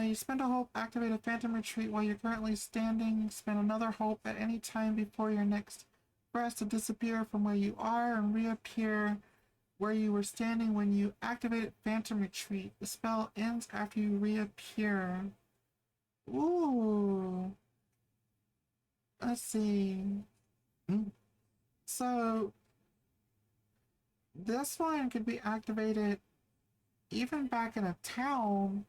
You spend a hope, activate a Phantom Retreat while you're currently standing. Spend another hope at any time before your next rest to disappear from where you are and reappear where you were standing when you activate Phantom Retreat. The spell ends after you reappear. Ooh. Let's see. So, this one could be activated even back in a town,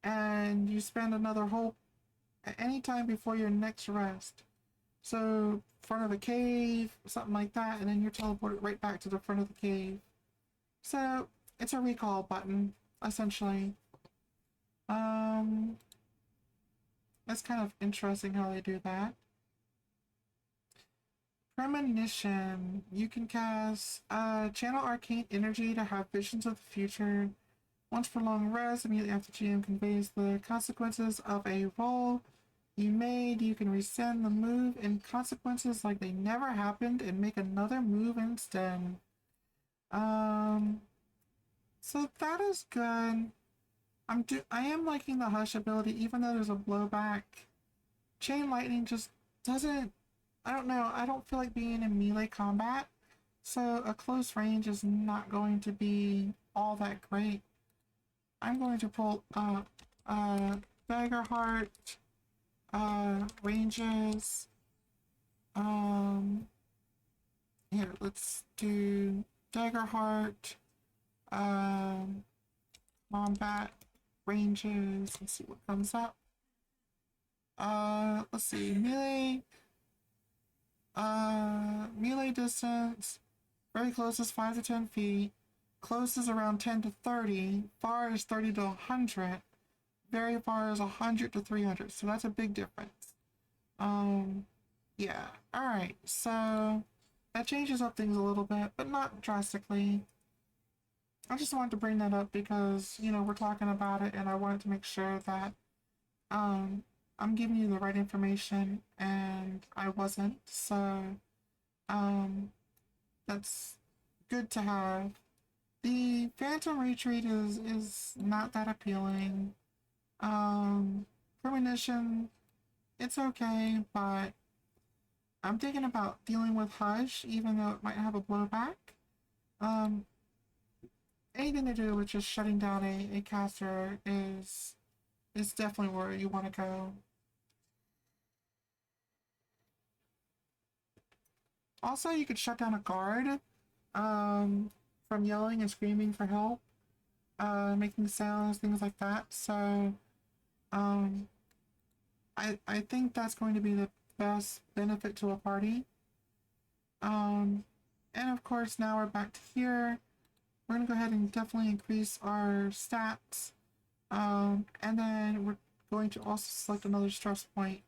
and you spend another hope at any time before your next rest. So, front of a cave, something like that, and then you're teleported right back to the front of the cave. So, it's a recall button, essentially. That's kind of interesting how they do that. Premonition. You can cast channel arcane energy to have visions of the future. Once per long rest, immediately after GM conveys the consequences of a roll you made, you can rescind the move and consequences like they never happened and make another move instead. So that is good. I am liking the Hush ability, even though there's a blowback. Chain Lightning just doesn't, I don't know, I don't feel like being in melee combat, so a close range is not going to be all that great. I'm going to pull up Daggerheart ranges. Here, let's do Daggerheart combat ranges. Let's see what comes up. Let's see, melee distance, very close is 5 to 10 feet, close is around 10 to 30, far is 30 to 100, very far as 100 to 300, so that's a big difference. Yeah. All right. So that changes up things a little bit, but not drastically. I just wanted to bring that up because, we're talking about it and I wanted to make sure that um I'm giving you the right information and I wasn't. So um that's good to have. The Phantom Retreat is not that appealing. Premonition, it's okay, but I'm thinking about dealing with Hush, even though it might have a blowback. Um, Anything to do with just shutting down a caster is definitely where you want to go. Also, you could shut down a guard from yelling and screaming for help, making sounds, things like that. So, um, I think that's going to be the best benefit to a party. Um, and of course, now we're back to here. We're gonna go ahead and definitely increase our stats. And then we're going to also select another stress point.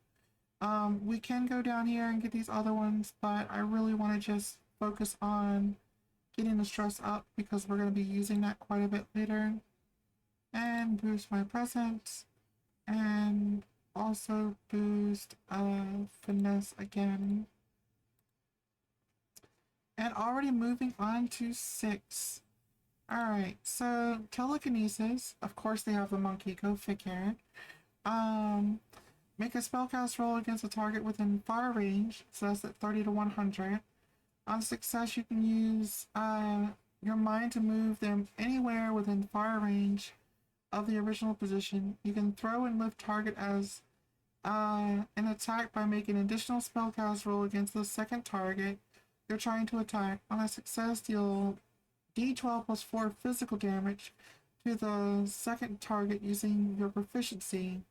We can go down here and get these other ones, but I really want to just focus on getting the stress up because we're going to be using that quite a bit later. And boost my presence, and also boost finesse again. And already moving on to 6. Alright, so telekinesis. Of course they have the monkey, go figure. Um, Make a spellcast roll against a target within fire range, so that's at 30 to 100. On success, you can use your mind to move them anywhere within fire range of the original position. You can throw and lift target as an attack by making an additional spellcast roll against the second target you're trying to attack. On a success, deal d12 plus 4 physical damage to the second target using your proficiency.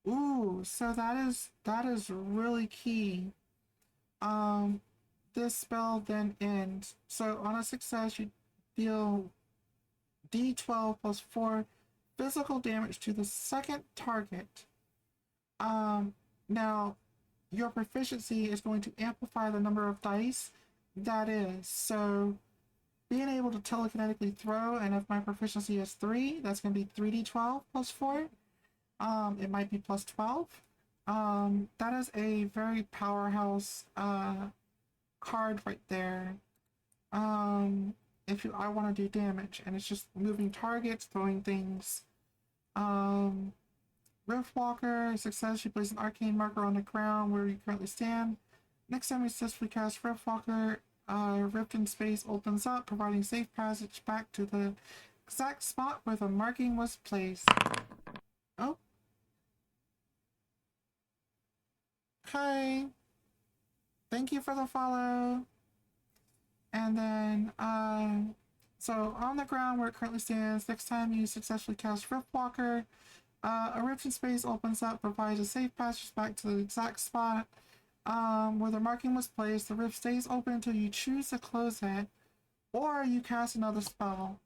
Ooh, so that is really key. Um, this spell then ends. So on a success, you deal d12 plus 4 physical damage to the second target. Now your proficiency is going to amplify the number of dice that is. So being able to telekinetically throw, and if my proficiency is 3, that's going to be 3d12 plus 4. It might be plus 12. That is a very powerhouse card right there. If I want to do damage, and it's just moving targets, throwing things. Riftwalker, success, you place an arcane marker on the ground where you currently stand. Next time you successfully cast Riftwalker, rift in space opens up, providing safe passage back to the exact spot where the marking was placed. Oh. Hi. Thank you for the follow. And then, so on the ground where it currently stands, next time you successfully cast Riftwalker, a rift in space opens up, provides a safe passage back to the exact spot where the marking was placed. The rift stays open until you choose to close it, or you cast another spell.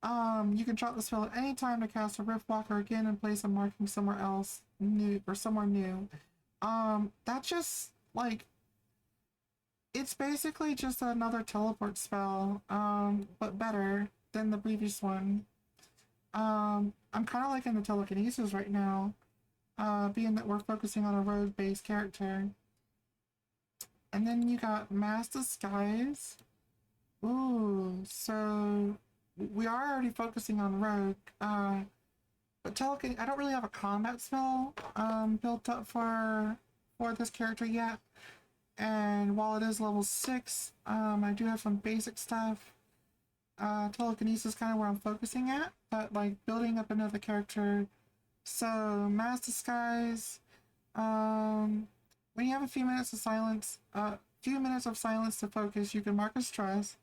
You can drop the spell at any time to cast a Riftwalker again and place a marking somewhere else new or somewhere new. That just like it's basically just another teleport spell, but better than the previous one. I'm kind of liking the telekinesis right now, being that we're focusing on a rogue-based character. And then you got Mass Disguise. Ooh, so we are already focusing on rogue, but telekinesis, I don't really have a combat spell built up for this character yet. And while it is level 6, I do have some basic stuff. Telekinesis is kind of where I'm focusing at, but like building up another character. So Mass Disguise. When you have a few minutes of silence, to focus, you can mark a stress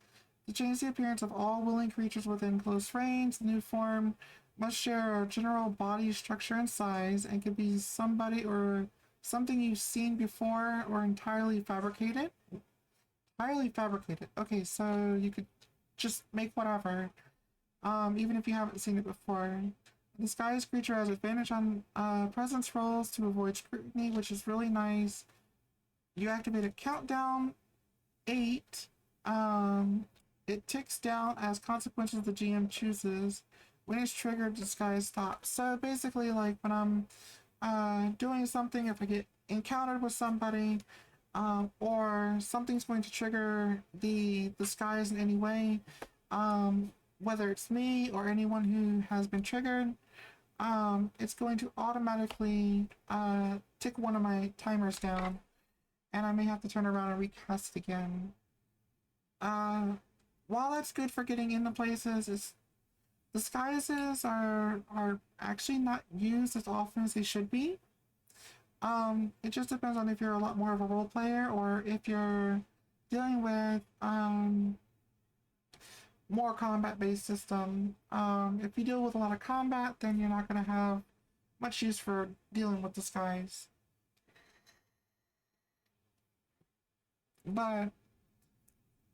to change the appearance of all willing creatures within close range. The new form must share a general body structure and size, and can be somebody or something you've seen before, or entirely fabricated. Entirely fabricated. Okay, so you could just make whatever, even if you haven't seen it before. Disguised creature has advantage on presence rolls to avoid scrutiny, which is really nice. You activate a countdown 8. It ticks down as consequences the GM chooses. When it's triggered, disguise stops. So basically, like when I'm doing something, if I get encountered with somebody, or something's going to trigger the disguise in any way, whether it's me or anyone who has been triggered, it's going to automatically tick one of my timers down, and I may have to turn around and recast it again. While that's good for getting into places, disguises are actually not used as often as they should be. It just depends on if you're a lot more of a role player or if you're dealing with more combat-based system. If you deal with a lot of combat, then you're not going to have much use for dealing with disguise. But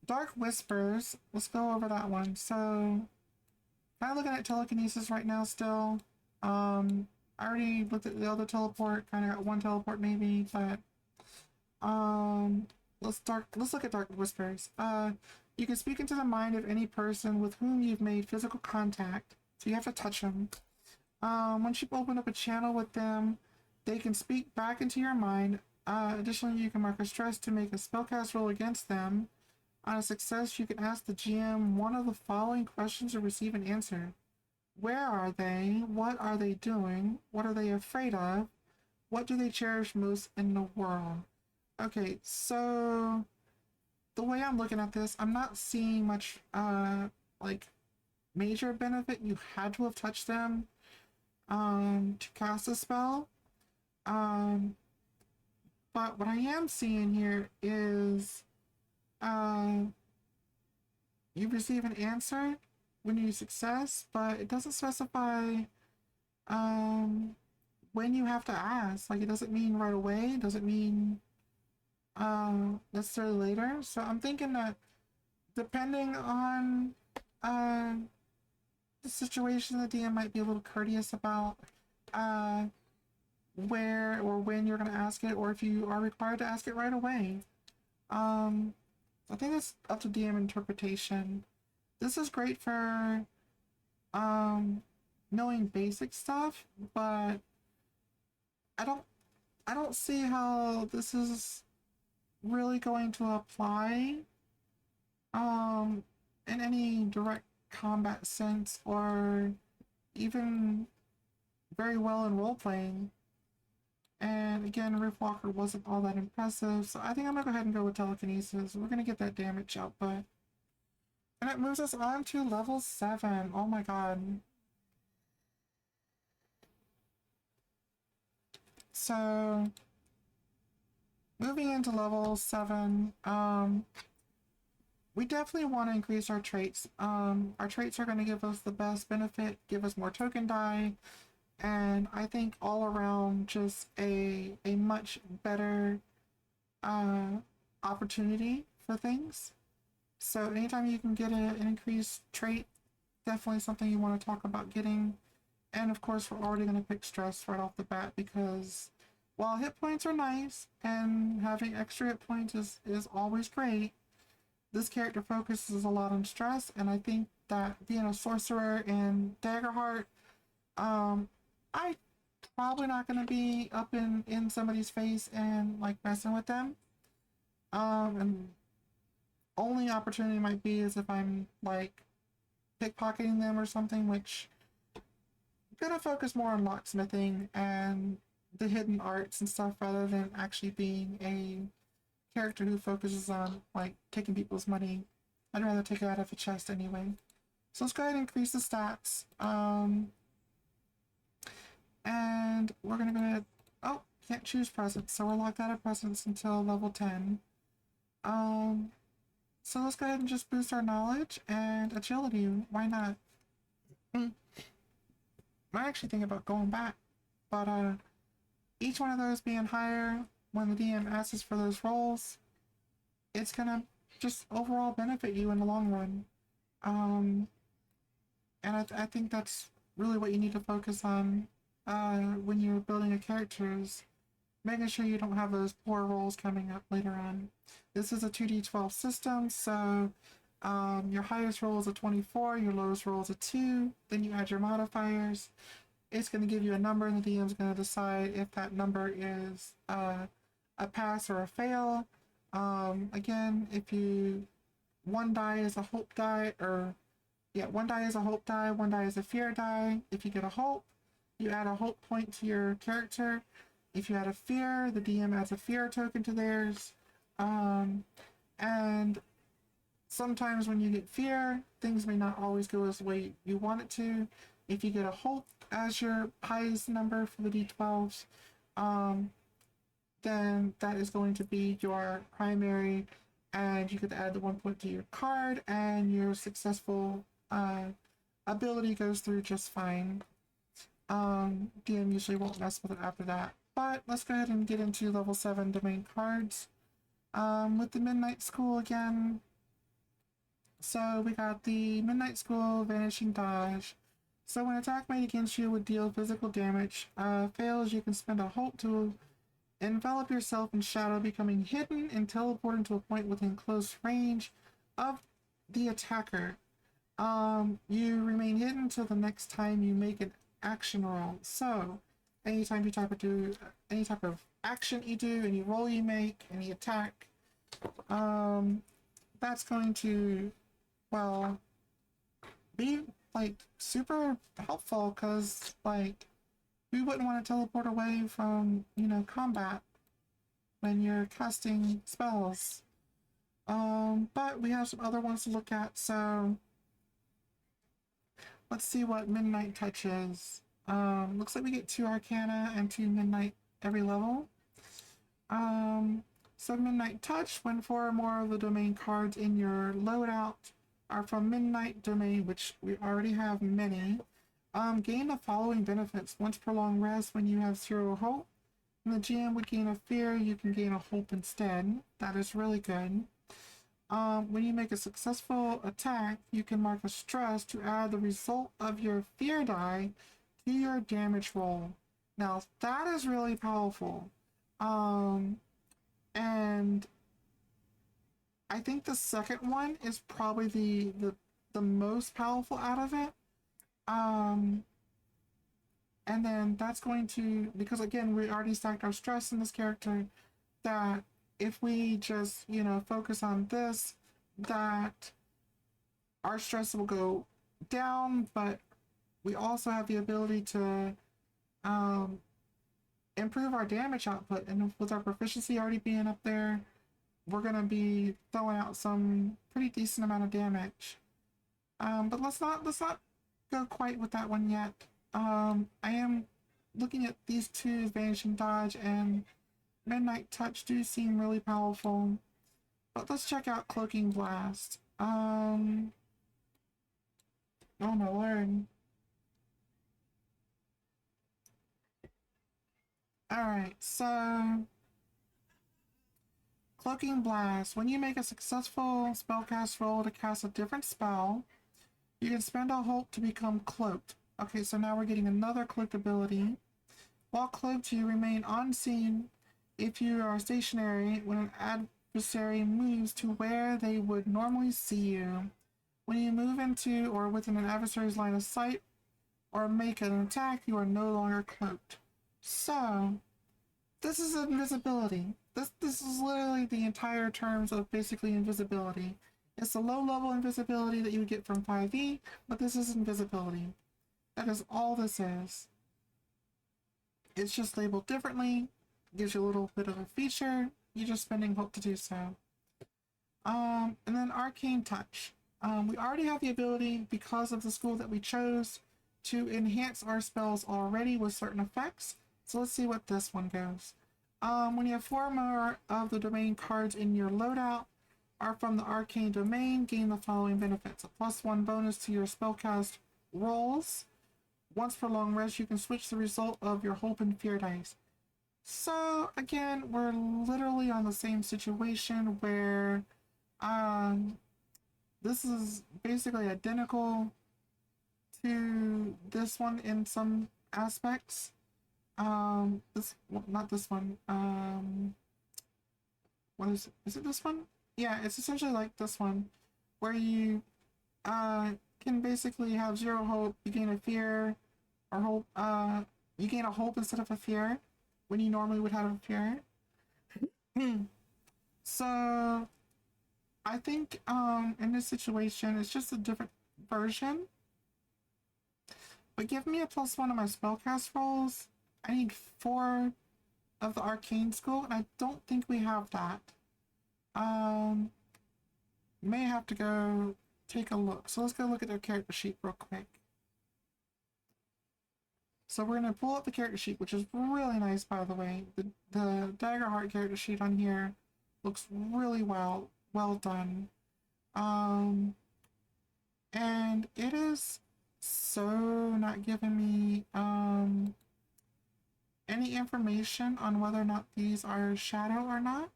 Dark Whispers, let's go over that one. So, I'm looking at telekinesis right now still. I already looked at the other teleport, kind of got one teleport maybe, but let's look at Dark Whispers. You can speak into the mind of any person with whom you've made physical contact, so you have to touch them. Once you've opened up a channel with them, they can speak back into your mind. Additionally, you can mark a stress to make a spellcast roll against them. On a success, you can ask the GM one of the following questions and receive an answer. Where are they? What are they doing? What are they afraid of? What do they cherish most in the world? Okay, so the way I'm looking at this, I'm not seeing much like major benefit. You had to have touched them to cast a spell. But what I am seeing here is you receive an answer when you success, but it doesn't specify when you have to ask. Like, it doesn't mean right away, it doesn't mean necessarily later. So I'm thinking that depending on the situation, the DM might be a little courteous about where or when you're going to ask it, or if you are required to ask it right away. I think it's up to DM interpretation. This is great for knowing basic stuff, but I don't see how this is really going to apply in any direct combat sense, or even very well in role playing. And again, Riftwalker wasn't all that impressive, so I think I'm gonna go ahead and go with telekinesis. We're gonna get that damage output. And it moves us on to level 7. Oh my god. So, moving into level 7, we definitely want to increase our traits. Our traits are going to give us the best benefit, give us more token die, and I think all around just a much better opportunity for things. So anytime you can get an increased trait, definitely something you want to talk about getting. And of course, we're already going to pick stress right off the bat, because while hit points are nice and having extra hit points is always great, this character focuses a lot on stress, and I think that being a sorcerer in Daggerheart, I probably not going to be up in somebody's face and like messing with them. And only opportunity might be is if I'm like pickpocketing them or something, which I'm gonna focus more on locksmithing and the hidden arts and stuff rather than actually being a character who focuses on like taking people's money. I'd rather take it out of a chest anyway. So let's go ahead and increase the stats. And we're gonna oh, can't choose presence, so we're locked out of presence until level 10. So let's go ahead and just boost our knowledge and agility. Why not? I'm actually thinking about going back, but each one of those being higher when the DM asks for those rolls, it's gonna just overall benefit you in the long run. And I think that's really what you need to focus on when you're building a character is making sure you don't have those poor rolls coming up later on. This is a 2d12 system, so your highest roll is a 24, your lowest roll is a 2, then you add your modifiers. It's going to give you a number, and the DM is going to decide if that number is a pass or a fail. Again, if you one die is a hope die, or yeah, one die is a hope die, one die is a fear die. If you get a hope, you add a hope point to your character. If you add a fear, the DM adds a fear token to theirs. And sometimes when you get fear, things may not always go as the way you want it to. If you get a hope as your highest number for the d12s, then that is going to be your primary, and you could add the 1 point to your card, and your successful ability goes through just fine. DM usually won't mess with it after that. But let's go ahead and get into level 7 domain cards. With the Midnight School again. So we got the Midnight School Vanishing Dodge. So when attack made against you would deal physical damage, fails, you can spend a hope to envelop yourself in shadow, becoming hidden and teleporting to a point within close range of the attacker. You remain hidden until the next time you make an action roll. So anytime you do any type of action you do, any roll you make, any attack, that's going to, well, be like super helpful, because like we wouldn't want to teleport away from, you know, combat when you're casting spells. But we have some other ones to look at, so let's see what Midnight Touch is. Looks like we get 2 Arcana and 2 Midnight every level. So Midnight Touch, when 4 or more of the domain cards in your loadout are from Midnight Domain, which we already have many, gain the following benefits. Once per long rest, when you have 0 hope, and the GM would gain a fear, you can gain a hope instead. That is really good. When you make a successful attack, you can mark a stress to add the result of your fear die to your damage roll. Now, that is really powerful. And I think the second one is probably the most powerful out of it. And then that's going to, because again, we already stacked our stress in this character, that if we just, you know, focus on this, that our stress will go down, but we also have the ability to improve our damage output. And with our proficiency already being up there, we're going to be throwing out some pretty decent amount of damage. But let's not go quite with that one yet. I am looking at these two, Vanishing Dodge and Midnight Touch, do seem really powerful. But let's check out Cloaking Blast. Oh my lord. Alright, so Cloaking Blast. When you make a successful spellcast roll to cast a different spell, you can spend a hope to become cloaked. Okay, so now we're getting another cloaked ability. While cloaked, you remain unseen if you are stationary when an adversary moves to where they would normally see you. When you move into or within an adversary's line of sight or make an attack, you are no longer cloaked. So, this is invisibility. This is literally the entire terms of basically invisibility. It's a low-level invisibility that you would get from 5e, but this is invisibility. That is all this is. It's just labeled differently, gives you a little bit of a feature, you're just spending hope to do so. And then Arcane Touch. We already have the ability, because of the school that we chose, to enhance our spells already with certain effects. So let's see what this one goes. When you have 4 more of the domain cards in your loadout are from the Arcane Domain, gain the following benefits. A +1 bonus to your spellcast rolls. Once per long rest, you can switch the result of your hope and fear dice. So again, we're literally on the same situation where this is basically identical to this one in some aspects. This well, not this one. What is it? Is it this one? Yeah, it's essentially like this one, where you can basically have zero hope. You gain a fear, or hope. You gain a hope instead of a fear, when you normally would have a fear. So I think in this situation it's just a different version. But give me a +1 on my spellcast rolls. I need 4 of the arcane school, and I don't think we have that. May have to go take a look. So let's go look at their character sheet real quick. So we're gonna pull up the character sheet, which is really nice, by the way. The Daggerheart character sheet on here looks really well done. And it is so not giving me any information on whether or not these are shadow or not.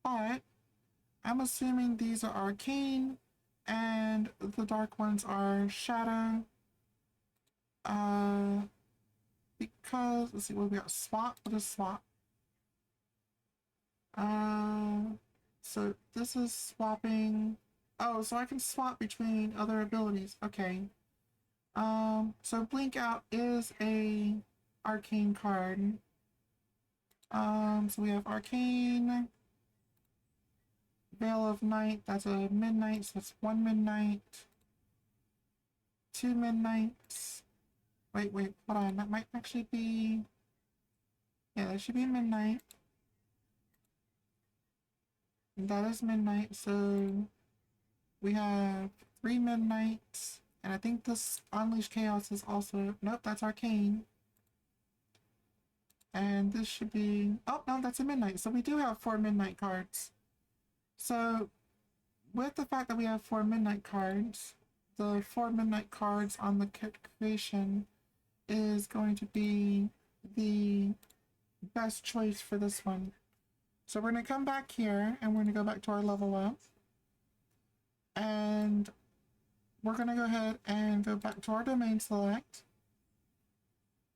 But I'm assuming these are arcane and the dark ones are shadow. Because let's see what we got. Swap. What is swap? So this is swapping. Oh, so I can swap between other abilities. Okay. So Blink Out is a arcane card. So we have Arcane, Veil of Night, that's a midnight, so that's 1 midnight, 2 midnights. Wait, hold on, that might actually be, yeah, that should be midnight. That is midnight, so we have 3 midnights, and I think this Unleash Chaos is also, nope, that's Arcane. And this should be, oh no, that's a midnight, so we do have 4 midnight cards. So with the fact that we have 4 midnight cards, the 4 midnight cards on the creation is going to be the best choice for this one. So we're going to come back here and we're going to go back to our level up. And we're going to go ahead and go back to our domain select.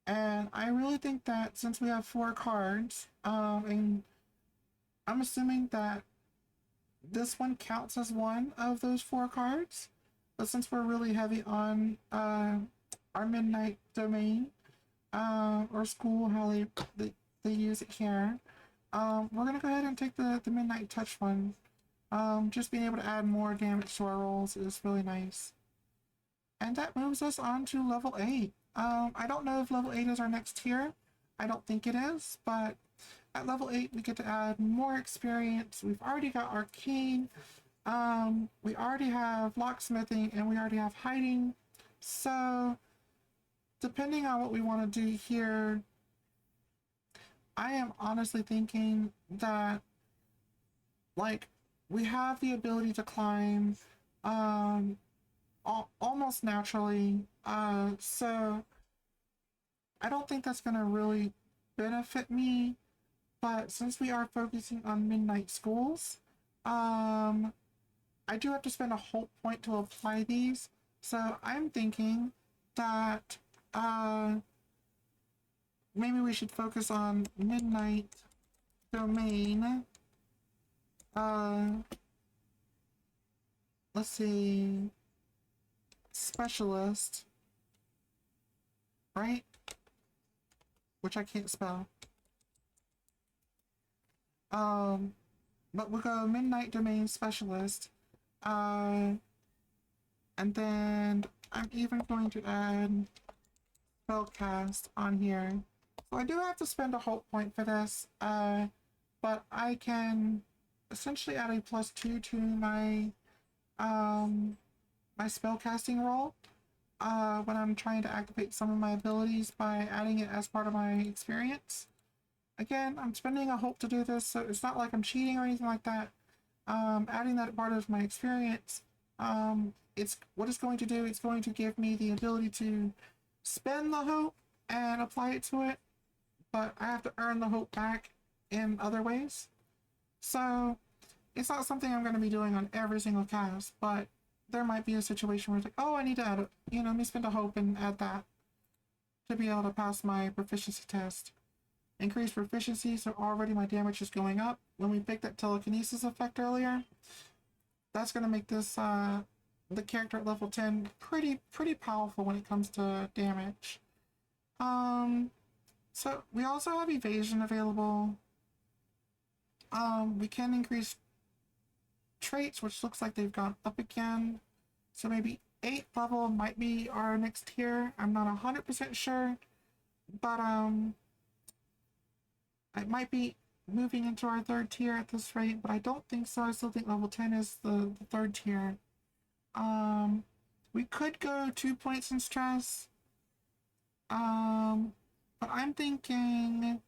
And I really think that since we have 4 cards, and I'm assuming that this one counts as one of those 4 cards, but since we're really heavy on our midnight domain or school, how they use it here, we're gonna go ahead and take the midnight touch one. Just being able to add more damage to our rolls is really nice, and that moves us on to level 8. I don't know if level 8 is our next tier. I don't think it is, but at level 8 we get to add more experience. We've already got Arcane, we already have Locksmithing, and we already have Hiding. So depending on what we want to do here, I am honestly thinking that, like, we have the ability to climb almost naturally, so I don't think that's going to really benefit me. But since we are focusing on midnight schools, I do have to spend a hope point to apply these. So I'm thinking that maybe we should focus on midnight domain. Let's see, specialist, right? Which I can't spell. But we'll go midnight domain specialist. And then I'm even going to add spellcast on here. So I do have to spend a hope point for this, but I can essentially add a +2 to my my spellcasting roll when I'm trying to activate some of my abilities by adding it as part of my experience. Again, I'm spending a hope to do this, so it's not like I'm cheating or anything like that. Adding that part of my experience, it's what it's going to do. It's going to give me the ability to spend the hope and apply it to it, but I have to earn the hope back in other ways. So it's not something I'm going to be doing on every single cast, but there might be a situation where it's like, oh, I need to add, let me spend a hope and add that to be able to pass my proficiency test. Increase proficiency, so already my damage is going up. When we picked that telekinesis effect earlier, that's going to make this, the character at level 10 pretty powerful when it comes to damage. So we also have evasion available. We can increase traits, which looks like they've gone up again. So maybe 8th level might be our next tier. I'm not 100% sure, but it might be moving into our 3rd tier at this rate, but I don't think so. I still think level 10 is the 3rd tier. We could go 2 points in stress. But I'm thinking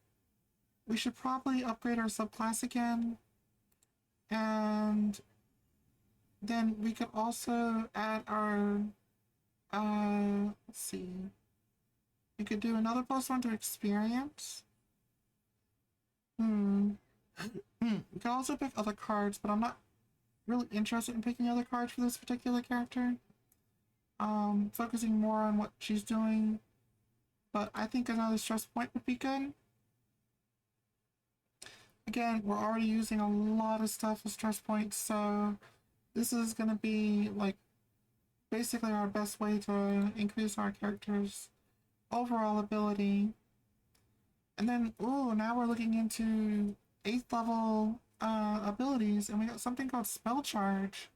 we should probably upgrade our subclass again. And then we could also add our, let's see. We could do another +1 to experience. We can also pick other cards, but I'm not really interested in picking other cards for this particular character. Focusing more on what she's doing. But I think another stress point would be good. Again, we're already using a lot of stuff as stress points, so this is going to be like basically our best way to increase our character's overall ability. And then, now we're looking into 8th level abilities, and we got something called Spell Charge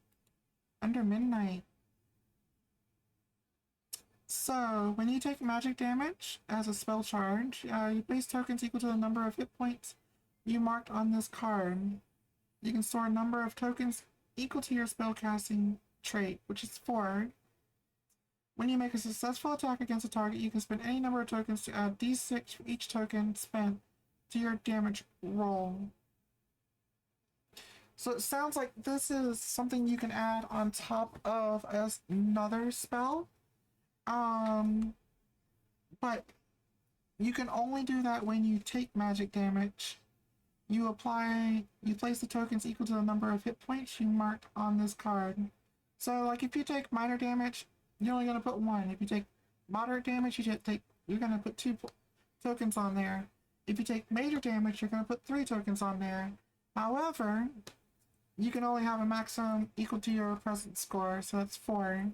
under Midnight. So, when you take magic damage as a spell charge, you place tokens equal to the number of hit points you marked on this card. You can store a number of tokens equal to your spellcasting trait, which is 4. When you make a successful attack against a target, you can spend any number of tokens to add d6 for each token spent to your damage roll. So it sounds like this is something you can add on top of another spell. But you can only do that when you take magic damage. You place the tokens equal to the number of hit points you marked on this card. So, like, if you take minor damage, you're only going to put 1. If you take moderate damage, you're going to put 2 tokens on there. If you take major damage, you're going to put 3 tokens on there. However, you can only have a maximum equal to your present score, so that's 4.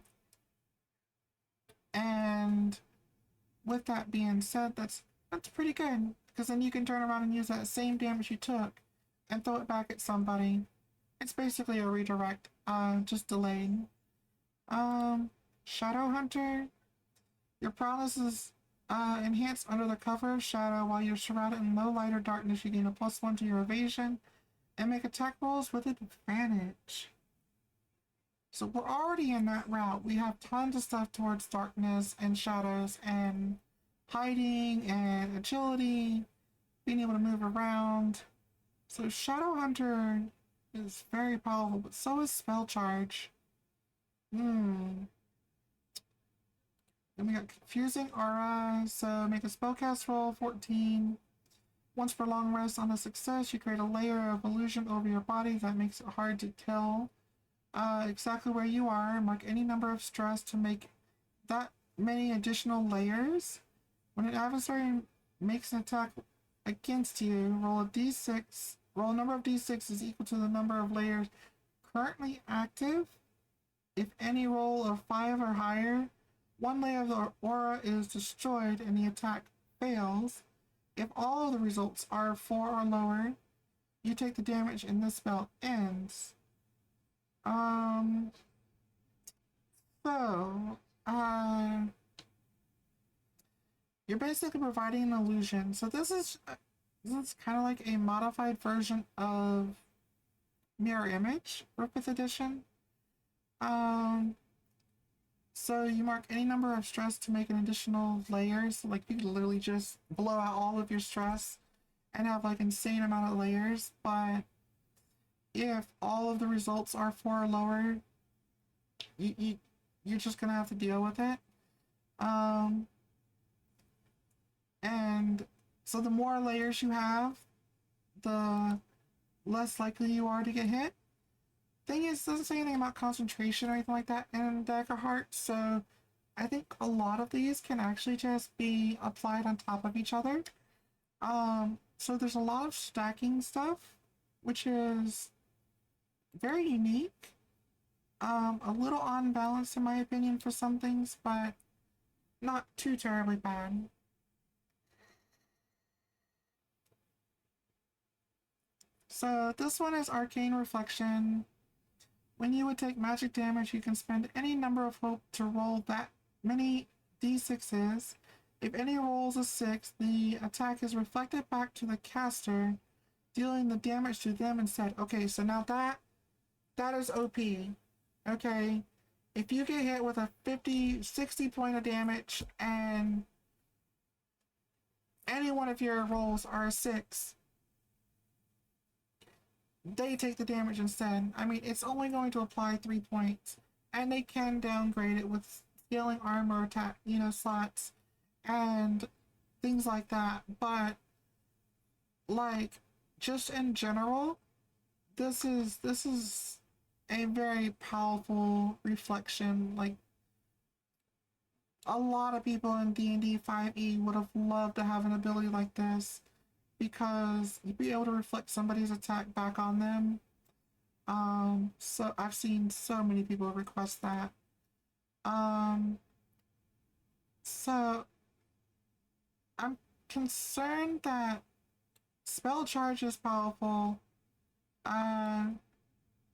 And with that being said, that's pretty good, because then you can turn around and use that same damage you took and throw it back at somebody. It's basically a redirect, just delayed. Shadow Hunter. Your prowess is enhanced under the cover of shadow. While you're surrounded in low light or darkness, you gain a +1 to your evasion and make attack rolls with advantage. So we're already in that route. We have tons of stuff towards darkness and shadows and hiding and agility, being able to move around. So Shadow Hunter is very powerful, but so is Spell Charge. Then we got Confusing Aura, so make a spellcast roll, 14. Once per long rest on a success, you create a layer of illusion over your body that makes it hard to tell exactly where you are. Mark any number of stress to make that many additional layers. When an adversary makes an attack against you, roll a d6. Roll a number of d6 equal to the number of layers currently active. If any roll of 5 or higher, one layer of the aura is destroyed and the attack fails. If all of the results are 4 or lower, you take the damage and this spell ends. You're basically providing an illusion. So this is kind of like a modified version of Mirror Image for 5th edition. So you mark any number of stress to make an additional layer. So like you could literally just blow out all of your stress and have like insane amount of layers. But if all of the results are 4 or lower, you're just gonna have to deal with it. And so the more layers you have, the less likely you are to get hit. thing is, it doesn't say anything about concentration or anything like that in Daggerheart, so I think a lot of these can actually just be applied on top of each other. So there's a lot of stacking stuff, which is very unique. A little unbalanced in my opinion for some things, but not too terribly bad. So this one is Arcane Reflection. When you would take magic damage, you can spend any number of hope to roll that many d6s. If any rolls a 6, the attack is reflected back to the caster, dealing the damage to them instead. Okay, so now that is OP. Okay, if you get hit with a 50, 60 point of damage and any one of your rolls are a 6, they take the damage instead. I mean, it's only going to apply 3 points, and they can downgrade it with scaling armor attack, slots and things like that. But like, just in general, this is a very powerful reflection. Like, a lot of people in D&D 5e would have loved to have an ability like this because you'd be able to reflect somebody's attack back on them. So I've seen so many people request that. So I'm concerned that spell charge is powerful. Uh,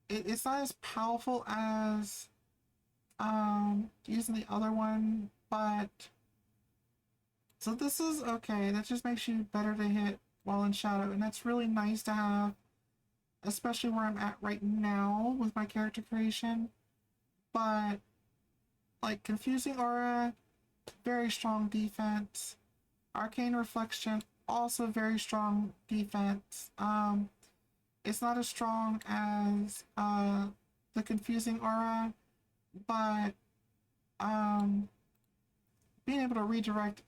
it's not as powerful as using the other one, but so this is okay. That just makes you better to hit while in shadow, and that's really nice to have, especially where I'm at right now with my character creation. But like Confusing Aura, very strong defense. Arcane Reflection, also very strong defense. It's not as strong as the Confusing Aura, but being able to redirect,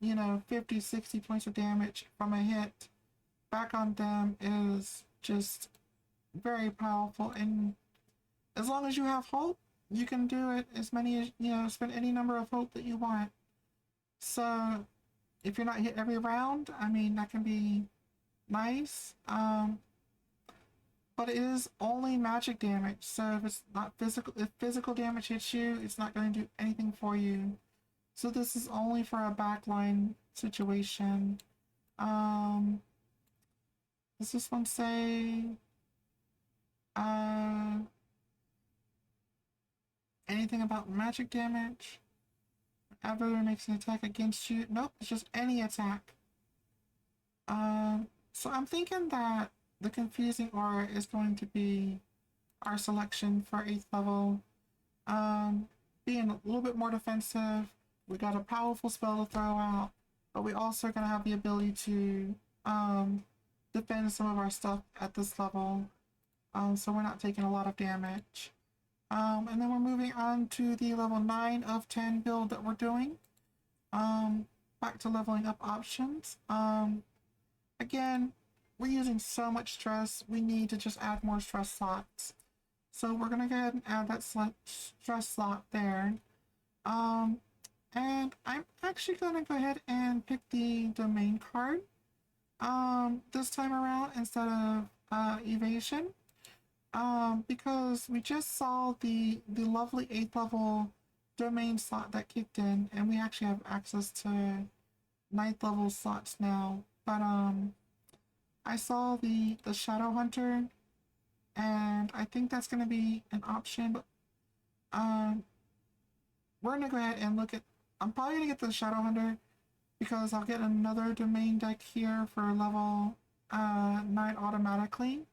50, 60 points of damage from a hit back on them is just very powerful. And as long as you have hope, you can do it as many as, spend any number of hope that you want. So if you're not hit every round, I mean, that can be nice. But it is only magic damage, so if it's not physical, if physical damage hits you, it's not going to do anything for you. So this is only for a backline situation. Does this one say uh anything about magic damage? Whenever makes an attack against you. Nope, it's just any attack. So I'm thinking that the Confusing Aura is going to be our selection for 8th level. Being a little bit more defensive, we got a powerful spell to throw out, but we also gonna have the ability to defend some of our stuff at this level. So we're not taking a lot of damage. And then we're moving on to the level 9 of 10 build that we're doing. Back to leveling up options. Again, we're using so much stress, we need to just add more stress slots. So we're gonna go ahead and add that stress slot there. And I'm actually gonna go ahead and pick the domain card this time around instead of evasion. Because we just saw the lovely 8th level domain slot that kicked in, and we actually have access to 9th level slots now. But I saw the Shadow Hunter, and I think that's gonna be an option. But we're gonna go ahead and look at. I'm probably gonna get the Shadow Hunter because I'll get another domain deck here for level 9 automatically.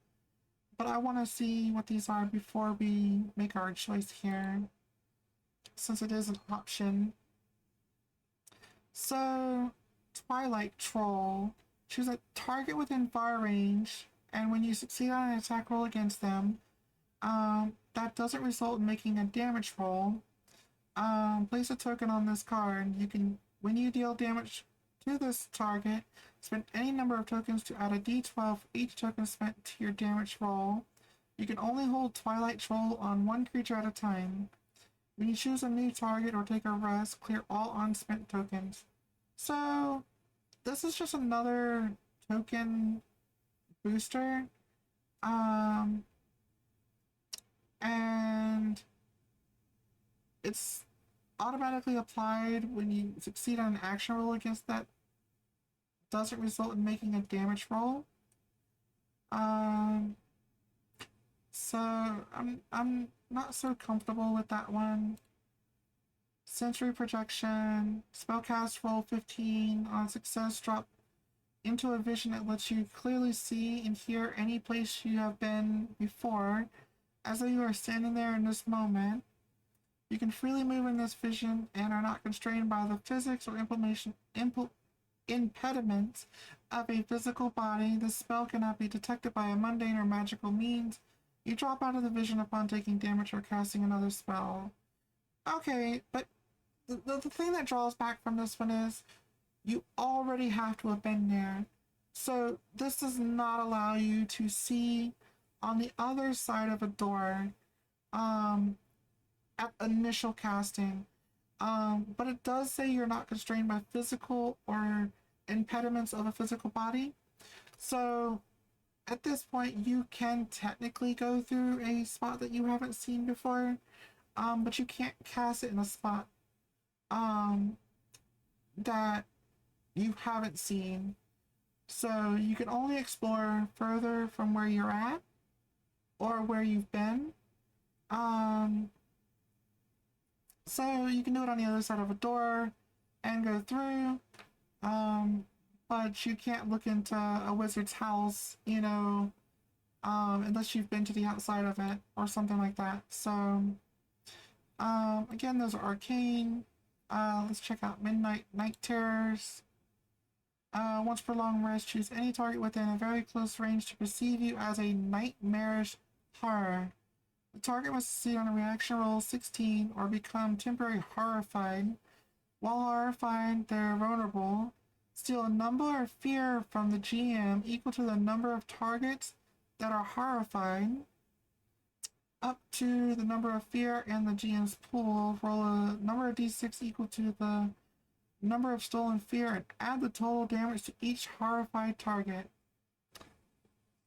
But I want to see what these are before we make our choice here, since it is an option. So, Twilight Troll. Choose a target within fire range, and when you succeed on an attack roll against them, that doesn't result in making a damage roll. Place a token on this card. You can, when you deal damage to this target, spend any number of tokens to add a d12 for each token spent to your damage roll. You can only hold Twilight Troll on one creature at a time. When you choose a new target or take a rest, clear all unspent tokens. So, this is just another token booster. And it's automatically applied when you succeed on an action roll against that doesn't result in making a damage roll. So I'm not so comfortable with that one. Sensory projection, spellcast roll 15 on success, drop into a vision that lets you clearly see and hear any place you have been before, as though you are standing there in this moment. You can freely move in this vision and are not constrained by the physics or impediments of a physical body. This spell cannot be detected by a mundane or magical means. You drop out of the vision upon taking damage or casting another spell. Okay, but the thing that draws back from this one is you already have to have been there. So this does not allow you to see on the other side of a door at initial casting. But it does say you're not constrained by physical or impediments of a physical body. So at this point, you can technically go through a spot that you haven't seen before, but you can't cast it in a spot that you haven't seen. So you can only explore further from where you're at or where you've been. So you can do it on the other side of a door and go through, but you can't look into a wizard's house, unless you've been to the outside of it or something like that. So, again, those are arcane. Let's check out Midnight Night Terrors. Once per long rest, choose any target within a very close range to perceive you as a nightmarish horror. The target must succeed on a reaction roll 16 or become temporarily horrified. While horrified, they're vulnerable. Steal a number of fear from the GM equal to the number of targets that are horrified, up to the number of fear in the GM's pool. Roll a number of d6 equal to the number of stolen fear and add the total damage to each horrified target.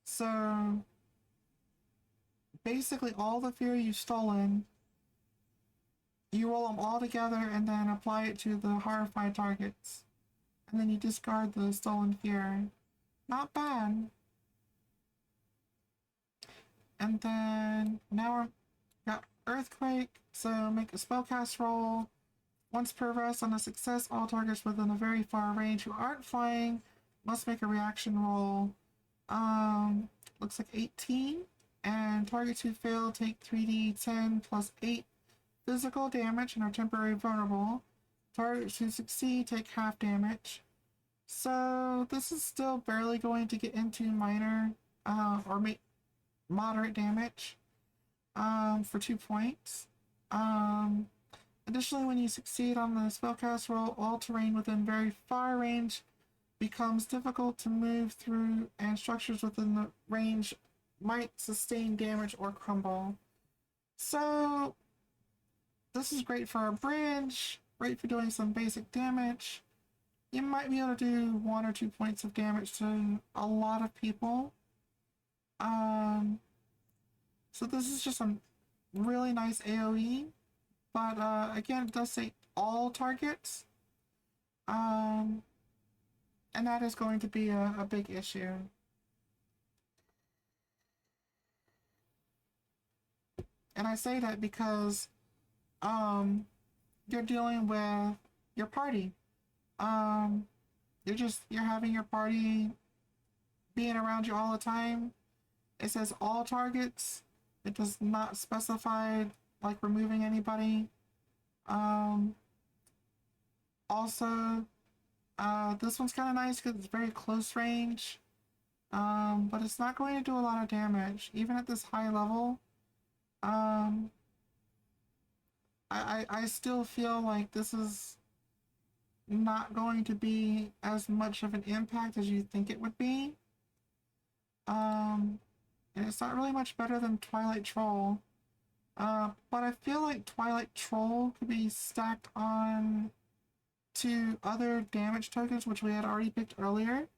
So basically all the fear you've stolen, you roll them all together and then apply it to the horrified targets. And then you discard the stolen fear. Not bad. And then now we've got Earthquake. So make a spellcast roll. Once per rest, on a success, all targets within a very far range who aren't flying must make a reaction roll. Looks like 18. And targets who fail take 3d10 plus 8 physical damage and are temporarily vulnerable. Targets who succeed take half damage. So this is still barely going to get into minor or moderate damage for 2 points. Additionally, when you succeed on the spellcast roll, all terrain within very far range becomes difficult to move through, and structures within the range might sustain damage or crumble. So this is great for a bridge, great for doing some basic damage. You might be able to do 1 or 2 points of damage to a lot of people. So this is just a really nice AoE, but again, it does say all targets, and that is going to be a big issue. And I say that because you're dealing with your party. You're having your party being around you all the time. It says all targets. It does not specify like removing anybody. Also, this one's kind of nice because it's very close range. But it's not going to do a lot of damage, even at this high level. I still feel like this is not going to be as much of an impact as you think it would be. and it's not really much better than Twilight Troll. But I feel like Twilight Troll could be stacked on to other damage tokens, which we had already picked earlier.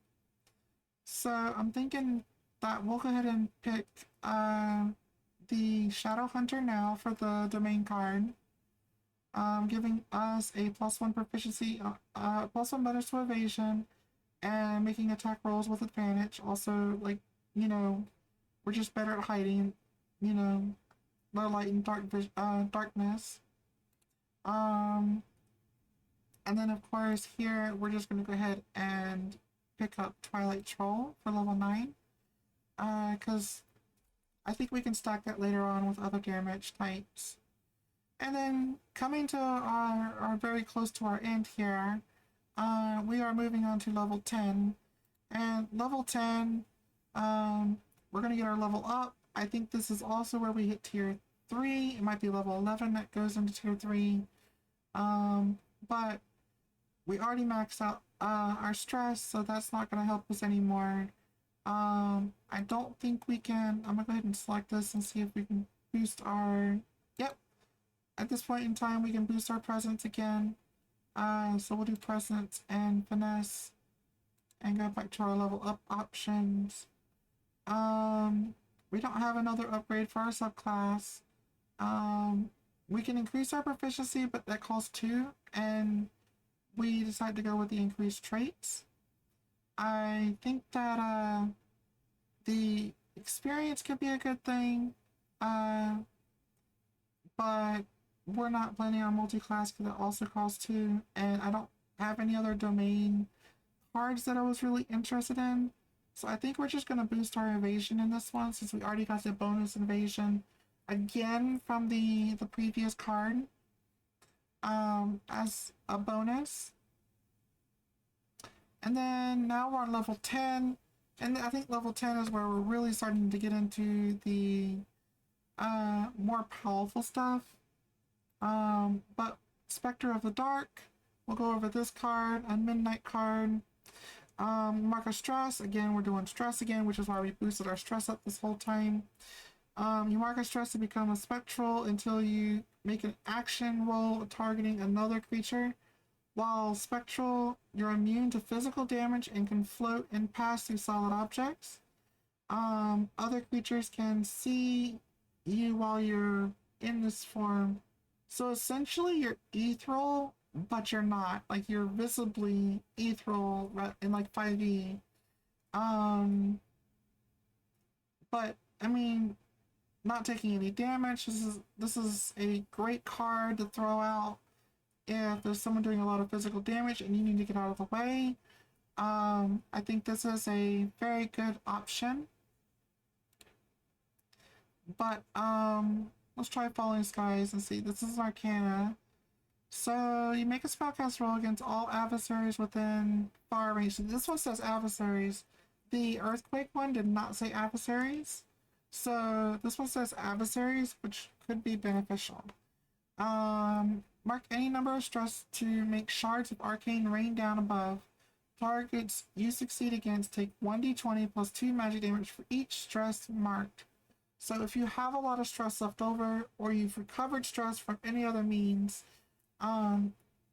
So I'm thinking that we'll go ahead and pick the Shadow Hunter now for the domain card, giving us a +1 proficiency, +1 bonus to evasion, and making attack rolls with advantage. Also, like, you know, we're just better at hiding, you know, low light and darkness. Um, and then of course here we're just gonna go ahead and pick up Twilight Troll for level 9. Because I think we can stack that later on with other damage types. And then coming to our very close to our end here, we are moving on to level 10. And level 10, we're going to get our level up. I think this is also where we hit tier 3. It might be level 11 that goes into tier 3. But we already maxed out our stress, so that's not going to help us anymore. I don't think we can. I'm going to go ahead and select this and see if we can boost our... Yep. At this point in time, we can boost our presence again. So we'll do presence and finesse and go back to our level up options. We don't have another upgrade for our subclass. We can increase our proficiency, but that costs 2, and we decide to go with the increased traits. I think that the experience could be a good thing, but we're not planning on multi-class because it also costs 2, and I don't have any other domain cards that I was really interested in. So I think we're just going to boost our evasion in this one since we already got the bonus evasion again from the previous card as a bonus. And then now we're on level 10, and I think level 10 is where we're really starting to get into the more powerful stuff. But Spectre of the Dark, we'll go over this card, a Midnight card. Mark our stress, again we're doing stress again, which is why we boosted our stress up this whole time. You mark a stress to become a spectral until you make an action roll targeting another creature. While spectral, you're immune to physical damage and can float and pass through solid objects. Other creatures can see you while you're in this form. So essentially you're ethereal, but you're not. Like, you're visibly ethereal in like 5e. But I mean, not taking any damage. This is a great card to throw out if there's someone doing a lot of physical damage and you need to get out of the way. I think this is a very good option. But let's try Falling Skies and see. This is an Arcana. So you make a spellcast roll against all adversaries within far range. So this one says adversaries. The Earthquake one did not say adversaries. So this one says adversaries, which could be beneficial. Mark any number of stress to make shards of arcane rain down above. Targets you succeed against take 1d20 plus 2 magic damage for each stress marked. So if you have a lot of stress left over, or you've recovered stress from any other means,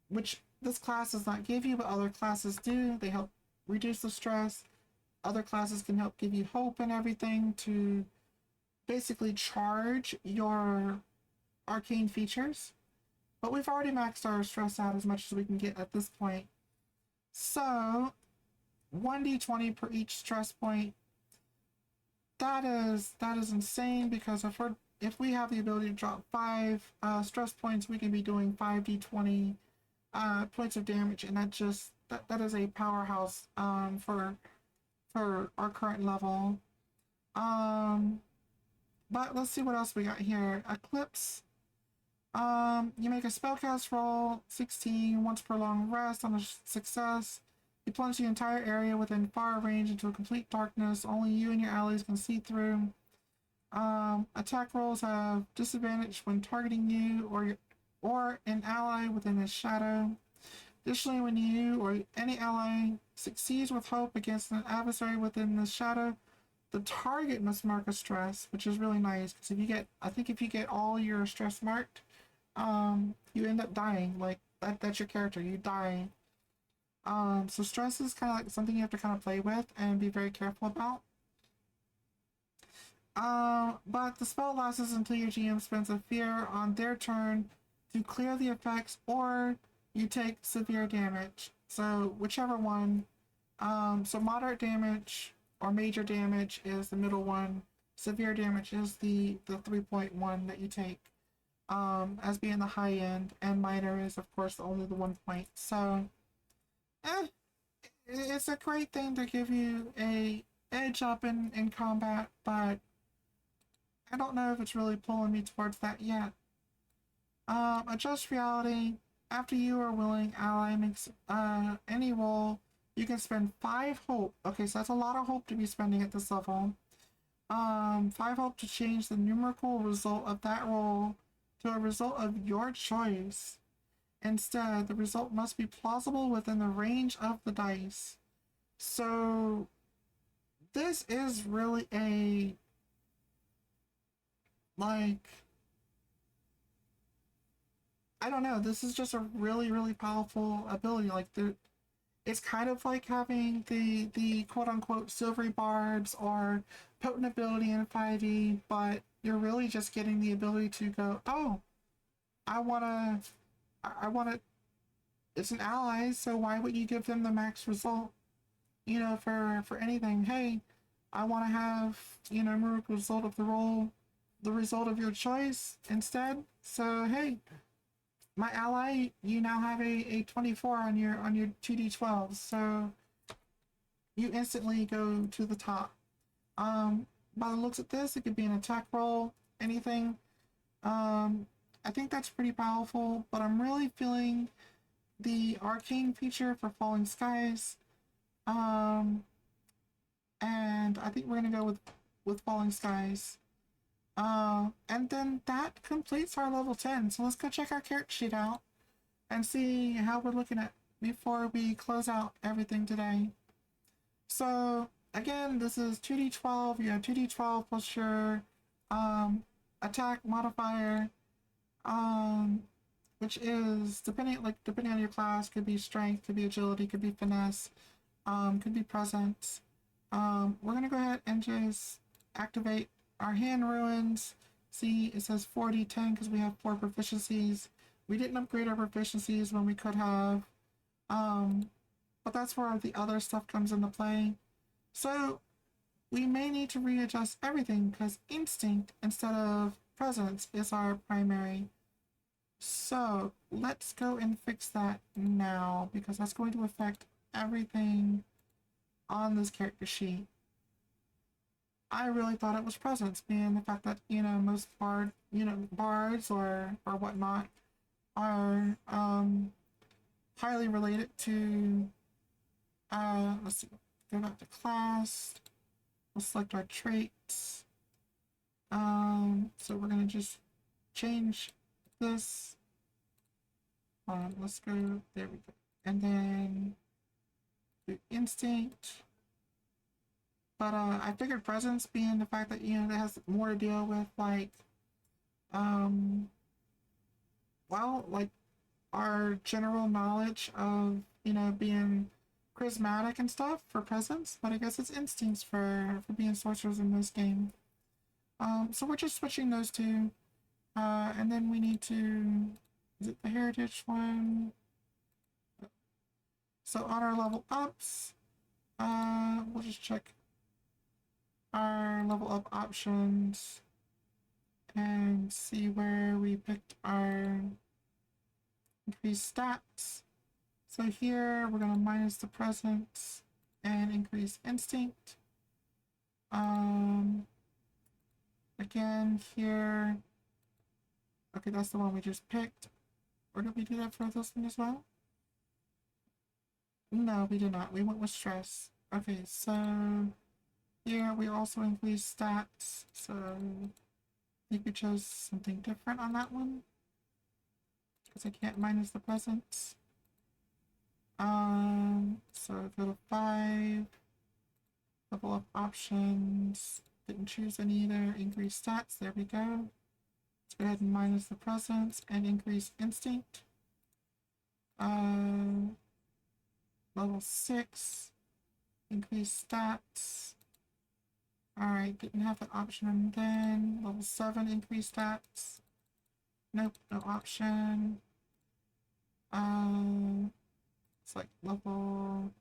which this class does not give you, but other classes do, they help reduce the stress. Other classes can help give you hope and everything to basically charge your arcane features. But we've already maxed our stress out as much as we can get at this point. So 1d20 per each stress point. That is insane, because if we have the ability to drop 5 stress points, we can be doing 5d20 points of damage, and that is a powerhouse for our current level. But let's see what else we got here. Eclipse. You make a spellcast roll 16 once per long rest. On a success, you plunge the entire area within far range into a complete darkness only you and your allies can see through. Attack rolls have disadvantage when targeting you or an ally within a shadow. Additionally, when you or any ally succeeds with hope against an adversary within the shadow, the target must mark a stress, which is really nice because if you get, I think if you get all your stress marked, you end up dying. Like that's your character, you die. So stress is kind of like something you have to kind of play with and be very careful about. But the spell lasts until your GM spends a fear on their turn to clear the effects, or you take severe damage. So whichever one. So moderate damage or major damage is the middle one. Severe damage is the 3.1 that you take, as being the high end, and minor is of course only the 1 point. So, it's a great thing to give you a edge up in combat, but I don't know if it's really pulling me towards that yet. Adjust reality. After you or willing ally makes any roll, you can spend 5 hope. Okay, so that's a lot of hope to be spending at this level. 5 hope to change the numerical result of that roll to a result of your choice. Instead, the result must be plausible within the range of the dice. So, this is really a, like, I don't know, this is just a really, really powerful ability. Like, it's kind of like having the quote unquote silvery barbs or potent ability in 5e, but you're really just getting the ability to go, oh, I wanna, it's an ally, so why would you give them the max result, for anything? Hey, I want to have, miracle result of the roll, the result of your choice instead. So, hey, my ally, you now have a 24 on your 2d12, so you instantly go to the top. By the looks at this, it could be an attack roll, anything. I think that's pretty powerful, but I'm really feeling the arcane feature for Falling Skies. And I think we're gonna go with Falling Skies. And then that completes our level 10. So let's go check our character sheet out and see how we're looking at before we close out everything today. So again, this is 2d12. You have 2d12 plus your attack modifier, which is depending on your class, could be strength, could be agility, could be finesse, could be presence. We're gonna go ahead and just activate our hand ruins. See, it says 4d10 because we have 4 proficiencies. We didn't upgrade our proficiencies when we could have. But that's where the other stuff comes into play. So we may need to readjust everything because instinct instead of presence is our primary. So let's go and fix that now because that's going to affect everything on this character sheet. I really thought it was presence, being the fact that, most bards or whatnot are highly related to, let's see, go back to class, we'll select our traits. So we're gonna just change this. Let's go, there we go. And then do instinct. But I figured presence, being the fact that, that has more to deal with, like, like our general knowledge of, being charismatic and stuff for presence, but I guess it's instincts for being sorcerers in this game. So we're just switching those two. And then we need to, is it the heritage one? So on our level ups, we'll just check our level up options and see where we picked our increased stats. So here we're going to minus the presence and increase instinct. Again here, okay, that's the one we just picked. Or did we do that for this one as well? No, we did not. We went with stress. Okay, so here we also increase stats. So I think we chose something different on that one because I can't minus the presence. So go to 5. Level up options. Didn't choose any either. Increase stats. There we go. Let's go ahead and minus the presence and increase instinct. Level 6. Increase stats. Alright, didn't have that option. And then level 7, increase stats. Nope, no option. It's like level...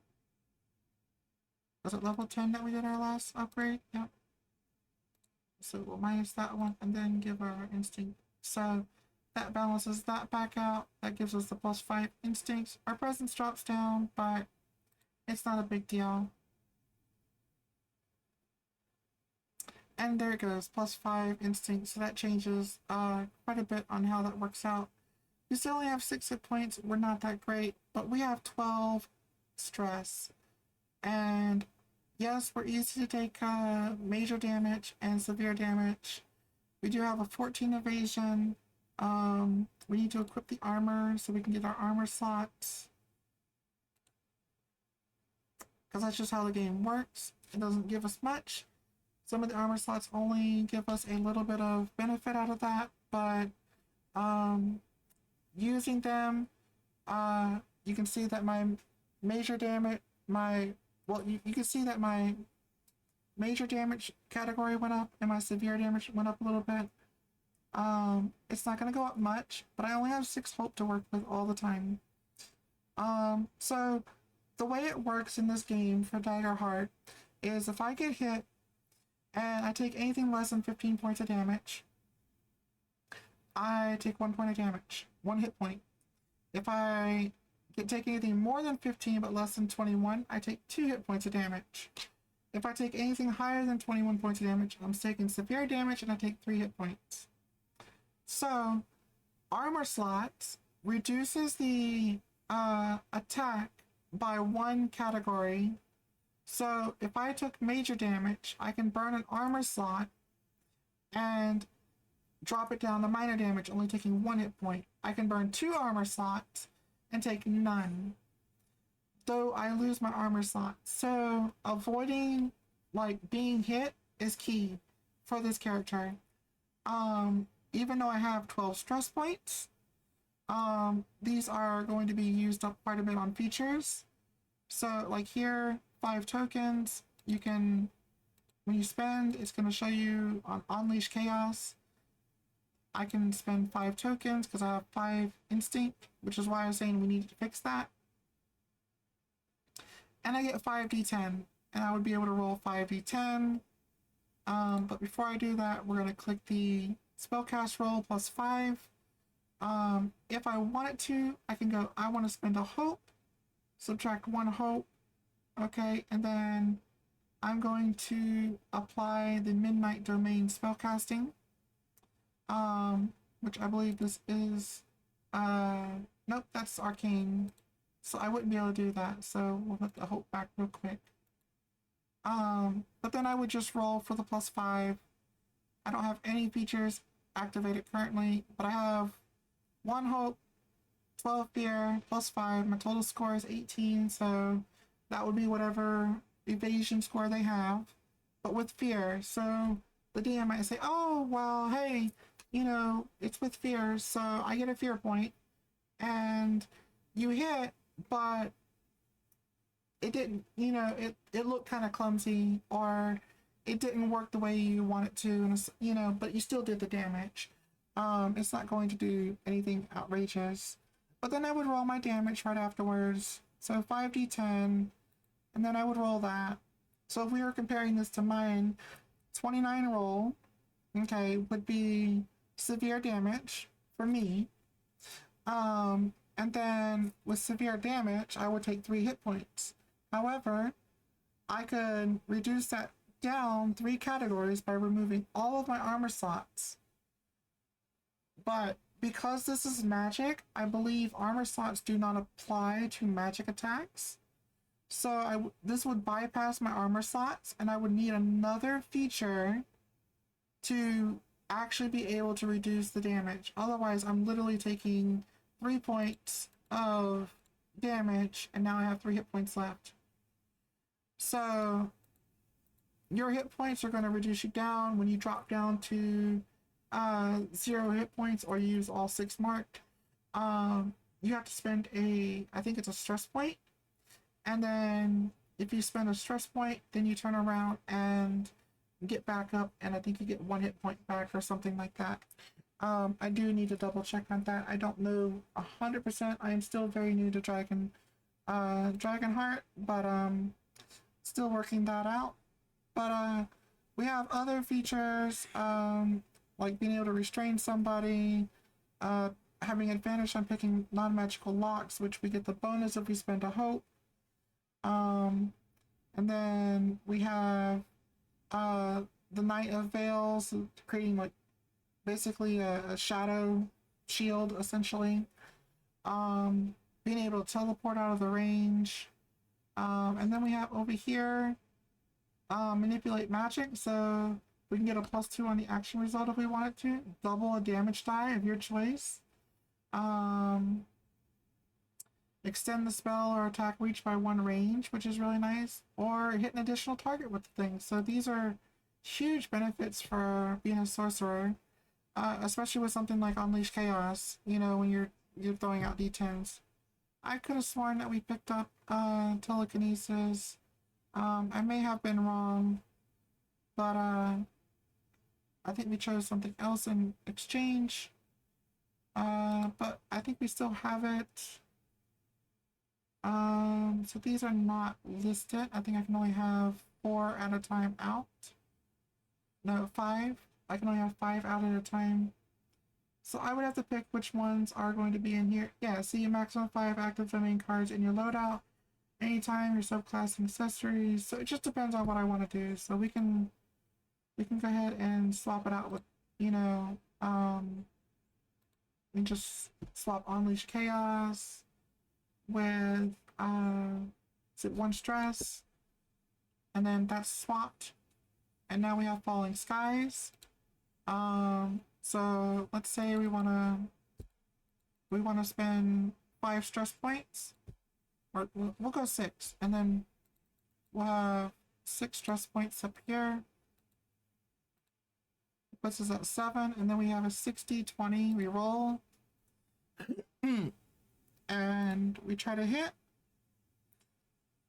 Was it level 10 that we did our last upgrade? Yep. So we'll minus that one and then give our instinct. So that balances that back out. That gives us the +5 instincts. Our presence drops down, but it's not a big deal. And there it goes, +5 instinct. So that changes quite a bit on how that works out. We still only have 6 hit points. We're not that great, but we have 12 stress. And yes, we're easy to take major damage and severe damage. We do have a 14 evasion. We need to equip the armor so we can get our armor slots. Because that's just how the game works. It doesn't give us much. Some of the armor slots only give us a little bit of benefit out of that, but using them, you can see that my major damage, you can see that my major damage category went up and my severe damage went up a little bit. It's not going to go up much, but I only have 6 hope to work with all the time. So the way it works in this game for Daggerheart is if I get hit and I take anything less than 15 points of damage, I take 1 point of damage, 1 hit point. If I take anything more than 15 but less than 21, I take 2 hit points of damage. If I take anything higher than 21 points of damage, I'm taking severe damage and I take 3 hit points. So, armor slots reduces the attack by 1 category. So, if I took major damage, I can burn an armor slot and drop it down to minor damage, only taking 1 hit point. I can burn 2 armor slots and take none, though I lose my armor slot. So avoiding being hit is key for this character. Even though I have 12 stress points, these are going to be used up quite a bit on features. So like here, 5 tokens, you can, when you spend, it's going to show you on Unleash Chaos. I can spend 5 tokens because I have 5 instinct, which is why I was saying we needed to fix that. And I get 5d10, and I would be able to roll 5d10. But before I do that, we're going to click the spellcast roll +5. If I wanted to, I can go, I want to spend a hope, subtract 1 hope, okay, and then I'm going to apply the Midnight Domain spellcasting. Which I believe this is, nope, that's arcane, so I wouldn't be able to do that, so we'll put the hope back real quick. But then I would just roll for the +5. I don't have any features activated currently, but I have 1 hope, 12 fear, +5, my total score is 18, so that would be whatever evasion score they have, but with fear, so the DM might say, oh, well, hey, you know, it's with fear, so I get a fear point, and you hit, but it didn't, you know, it looked kind of clumsy, or it didn't work the way you want it to, and you know, but you still did the damage. It's not going to do anything outrageous. But then I would roll my damage right afterwards. So 5d10, and then I would roll that. So if we were comparing this to mine, 29 roll, okay, would be severe damage for me. And then with severe damage, I would take 3 hit points. However, I could reduce that down 3 categories by removing all of my armor slots. But because this is magic, I believe armor slots do not apply to magic attacks. So this would bypass my armor slots, and I would need another feature to actually be able to reduce the damage. Otherwise, I'm literally taking 3 points of damage, and now I have 3 hit points left. So your hit points are going to reduce you down when you drop down to 0 hit points or you use all 6 marked. You have to spend I think it's a stress point, and then if you spend a stress point, then you turn around and get back up, and I think you get 1 hit point back or something like that. I do need to double check on that. I don't know 100%. I am still very new to Dragonheart, but still working that out. But we have other features, like being able to restrain somebody, having advantage on picking non-magical locks, which we get the bonus if we spend a hope. And then we have the Knight of Veils, creating like basically a shadow shield, essentially. Being able to teleport out of the range. And then we have over here manipulate magic, so we can get a +2 on the action result if we wanted to. Double a damage die of your choice. Extend the spell or attack reach by 1 range, which is really nice. Or hit an additional target with the thing. So these are huge benefits for being a sorcerer, especially with something like Unleash Chaos. You know, when you're throwing out D10s. I could have sworn that we picked up telekinesis. I may have been wrong, but I think we chose something else in exchange. But I think we still have it. So these are not listed. I think I can only have 4 at a time out. No, 5. I can only have 5 out at a time. So I would have to pick which ones are going to be in here. Yeah, see, a maximum 5 active domain cards in your loadout. Anytime your subclass and accessories. So it just depends on what I want to do. So we can go ahead and swap it out with, you know, we just swap Unleash Chaos with is it 1 stress, and then that's swapped, and now we have Falling Skies. So let's say we wanna spend 5 stress points, or we'll go 6, and then we'll have 6 stress points up here. Puts us at 7, and then we have a 60-20 reroll. And we try to hit.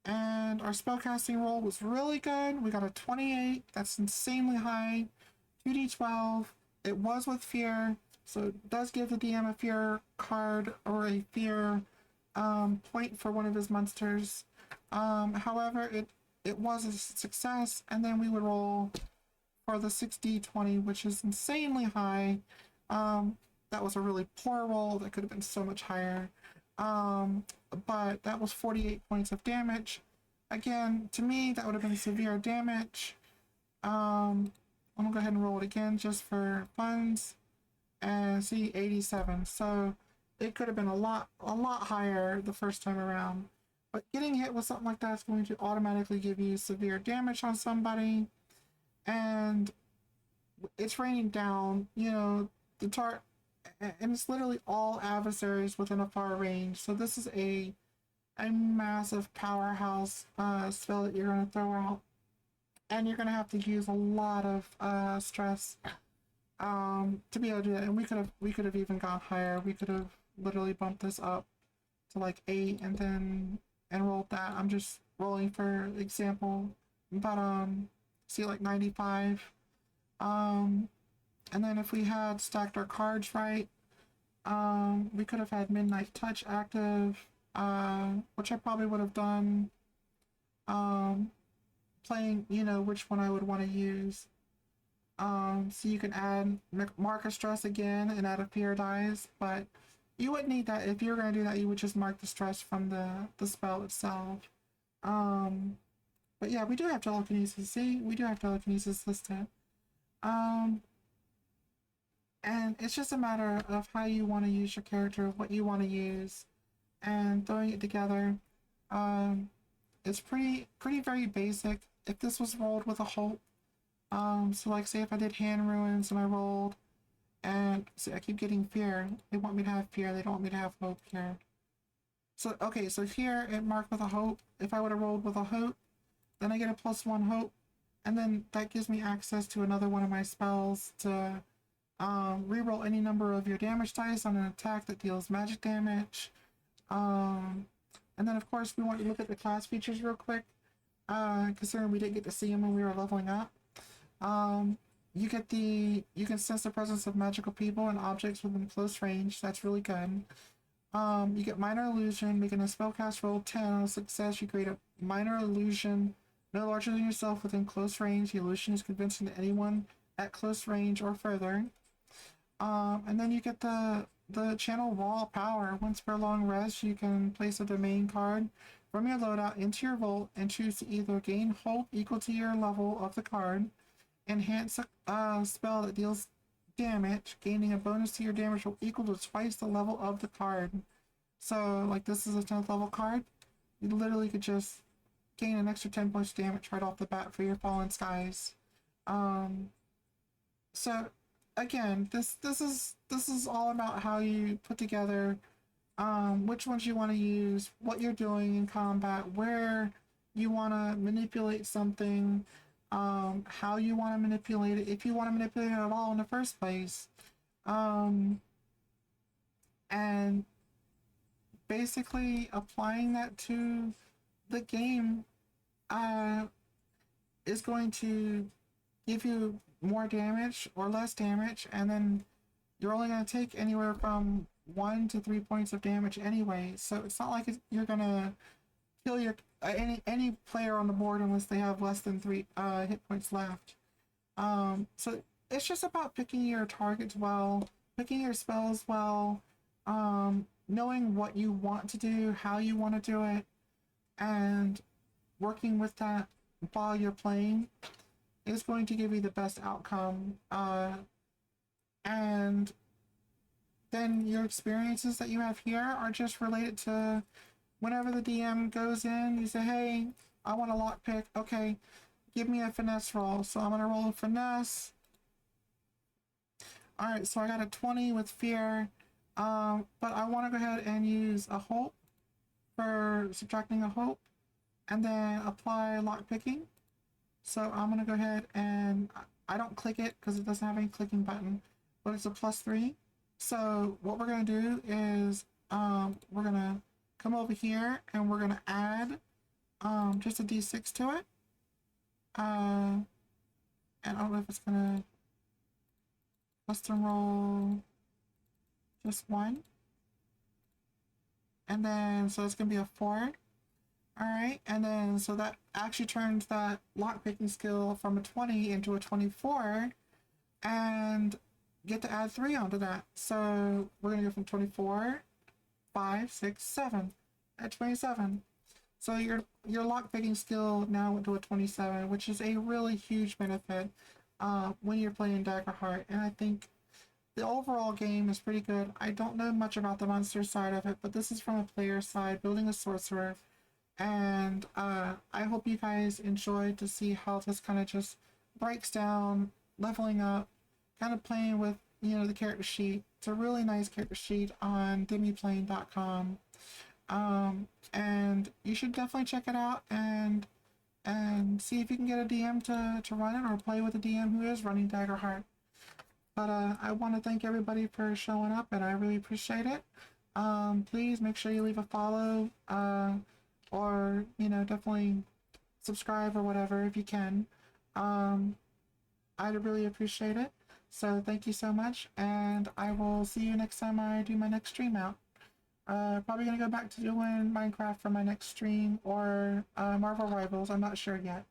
And our spellcasting roll was really good. We got a 28. That's insanely high. 2d12. It was with fear, so it does give the DM a fear card or a fear point for one of his monsters. However, it was a success, and then we would roll for the 60-20, which is insanely high. That was a really poor roll. That could have been so much higher. But that was 48 points of damage. Again, to me, that would have been severe damage. I'm gonna go ahead and roll it again just for funds. And see, 87. So it could have been a lot higher the first time around. But getting hit with something like that is going to automatically give you severe damage on somebody. And it's raining down, you know, and it's literally all adversaries within a far range. So this is a massive powerhouse spell that you're going to throw out. And you're going to have to use a lot of stress to be able to do that. And we could have even gone higher. We could have literally bumped this up to like 8 and rolled that. I'm just rolling for example. But see, like 95. And then if we had stacked our cards right, we could have had Midnight Touch active, which I probably would have done, playing, you know, which one I would want to use. So you can add mark a stress again and add a fear dice, but you wouldn't need that. If you were going to do that, you would just mark the stress from the spell itself. But yeah, we do have telekinesis. See, we do have telekinesis listed. And it's just a matter of how you want to use your character, what you want to use, and throwing it together. It's pretty very basic. If this was rolled with a hope, so like say if I did hand ruins and I rolled, and see, I keep getting fear. They want me to have fear. They don't want me to have hope here. So okay, so here it marked with a hope. If I would have rolled with a hope, then I get a +1 hope, and then that gives me access to another one of my spells to reroll any number of your damage dice on an attack that deals magic damage. And then of course we want to look at the class features real quick, considering we didn't get to see them when we were leveling up. You can sense the presence of magical people and objects within close range. That's really good. You get minor illusion, making a spellcast roll 10 on a success. You create a minor illusion no larger than yourself within close range. The illusion is convincing to anyone at close range or further. And then you get the channel raw power. Once per long rest, you can place a domain card from your loadout into your vault and choose to either gain hope equal to your level of the card, enhance a spell that deals damage, gaining a bonus to your damage roll equal to twice the level of the card. So, like, this is a 10th level card. You literally could just gain an extra 10 points of damage right off the bat for your Fallen Skies. So again, this is all about how you put together which ones you want to use, what you're doing in combat, where you want to manipulate something, how you want to manipulate it, if you want to manipulate it at all in the first place, and basically applying that to the game is going to give you more damage or less damage, and then you're only going to take anywhere from 1 to 3 points of damage anyway. So it's not like you're going to kill your any player on the board unless they have less than 3 hit points left. So it's just about picking your targets well, picking your spells well, knowing what you want to do, how you want to do it, and working with that while you're playing is going to give you the best outcome. And then your experiences that you have here are just related to whenever the DM goes in, you say, hey, I want a lockpick. Okay, give me a finesse roll. So I'm going to roll a finesse. Alright, so I got a 20 with fear. But I want to go ahead and use a hope for subtracting a hope, and then apply lockpicking. So I'm going to go ahead and I don't click it because it doesn't have any clicking button, but it's a +3. So what we're going to do is we're going to come over here and we're going to add just a d6 to it. And I don't know if it's going to custom roll just 1. And then, so it's going to be a 4. Alright, and then so that actually turns that lockpicking skill from a 20 into a 24, and get to add 3 onto that. So we're going to go from 24, 5, 6, 7, at 27. So your lockpicking skill now went to a 27, which is a really huge benefit when you're playing Daggerheart, and I think the overall game is pretty good. I don't know much about the monster side of it, but this is from a player side, building a sorcerer. And I hope you guys enjoyed to see how this kind of just breaks down, leveling up, kind of playing with, the character sheet. It's a really nice character sheet on Demiplane.com. And you should definitely check it out and see if you can get a DM to run it, or play with a DM who is running Daggerheart. But I want to thank everybody for showing up, and I really appreciate it. Please make sure you leave a follow, or definitely subscribe or whatever if you can. I'd really appreciate it. So thank you so much, and I will see you next time I do my next stream out. Probably gonna go back to doing Minecraft for my next stream, or Marvel Rivals. I'm not sure yet.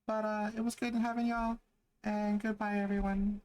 But it was good having y'all, and goodbye everyone.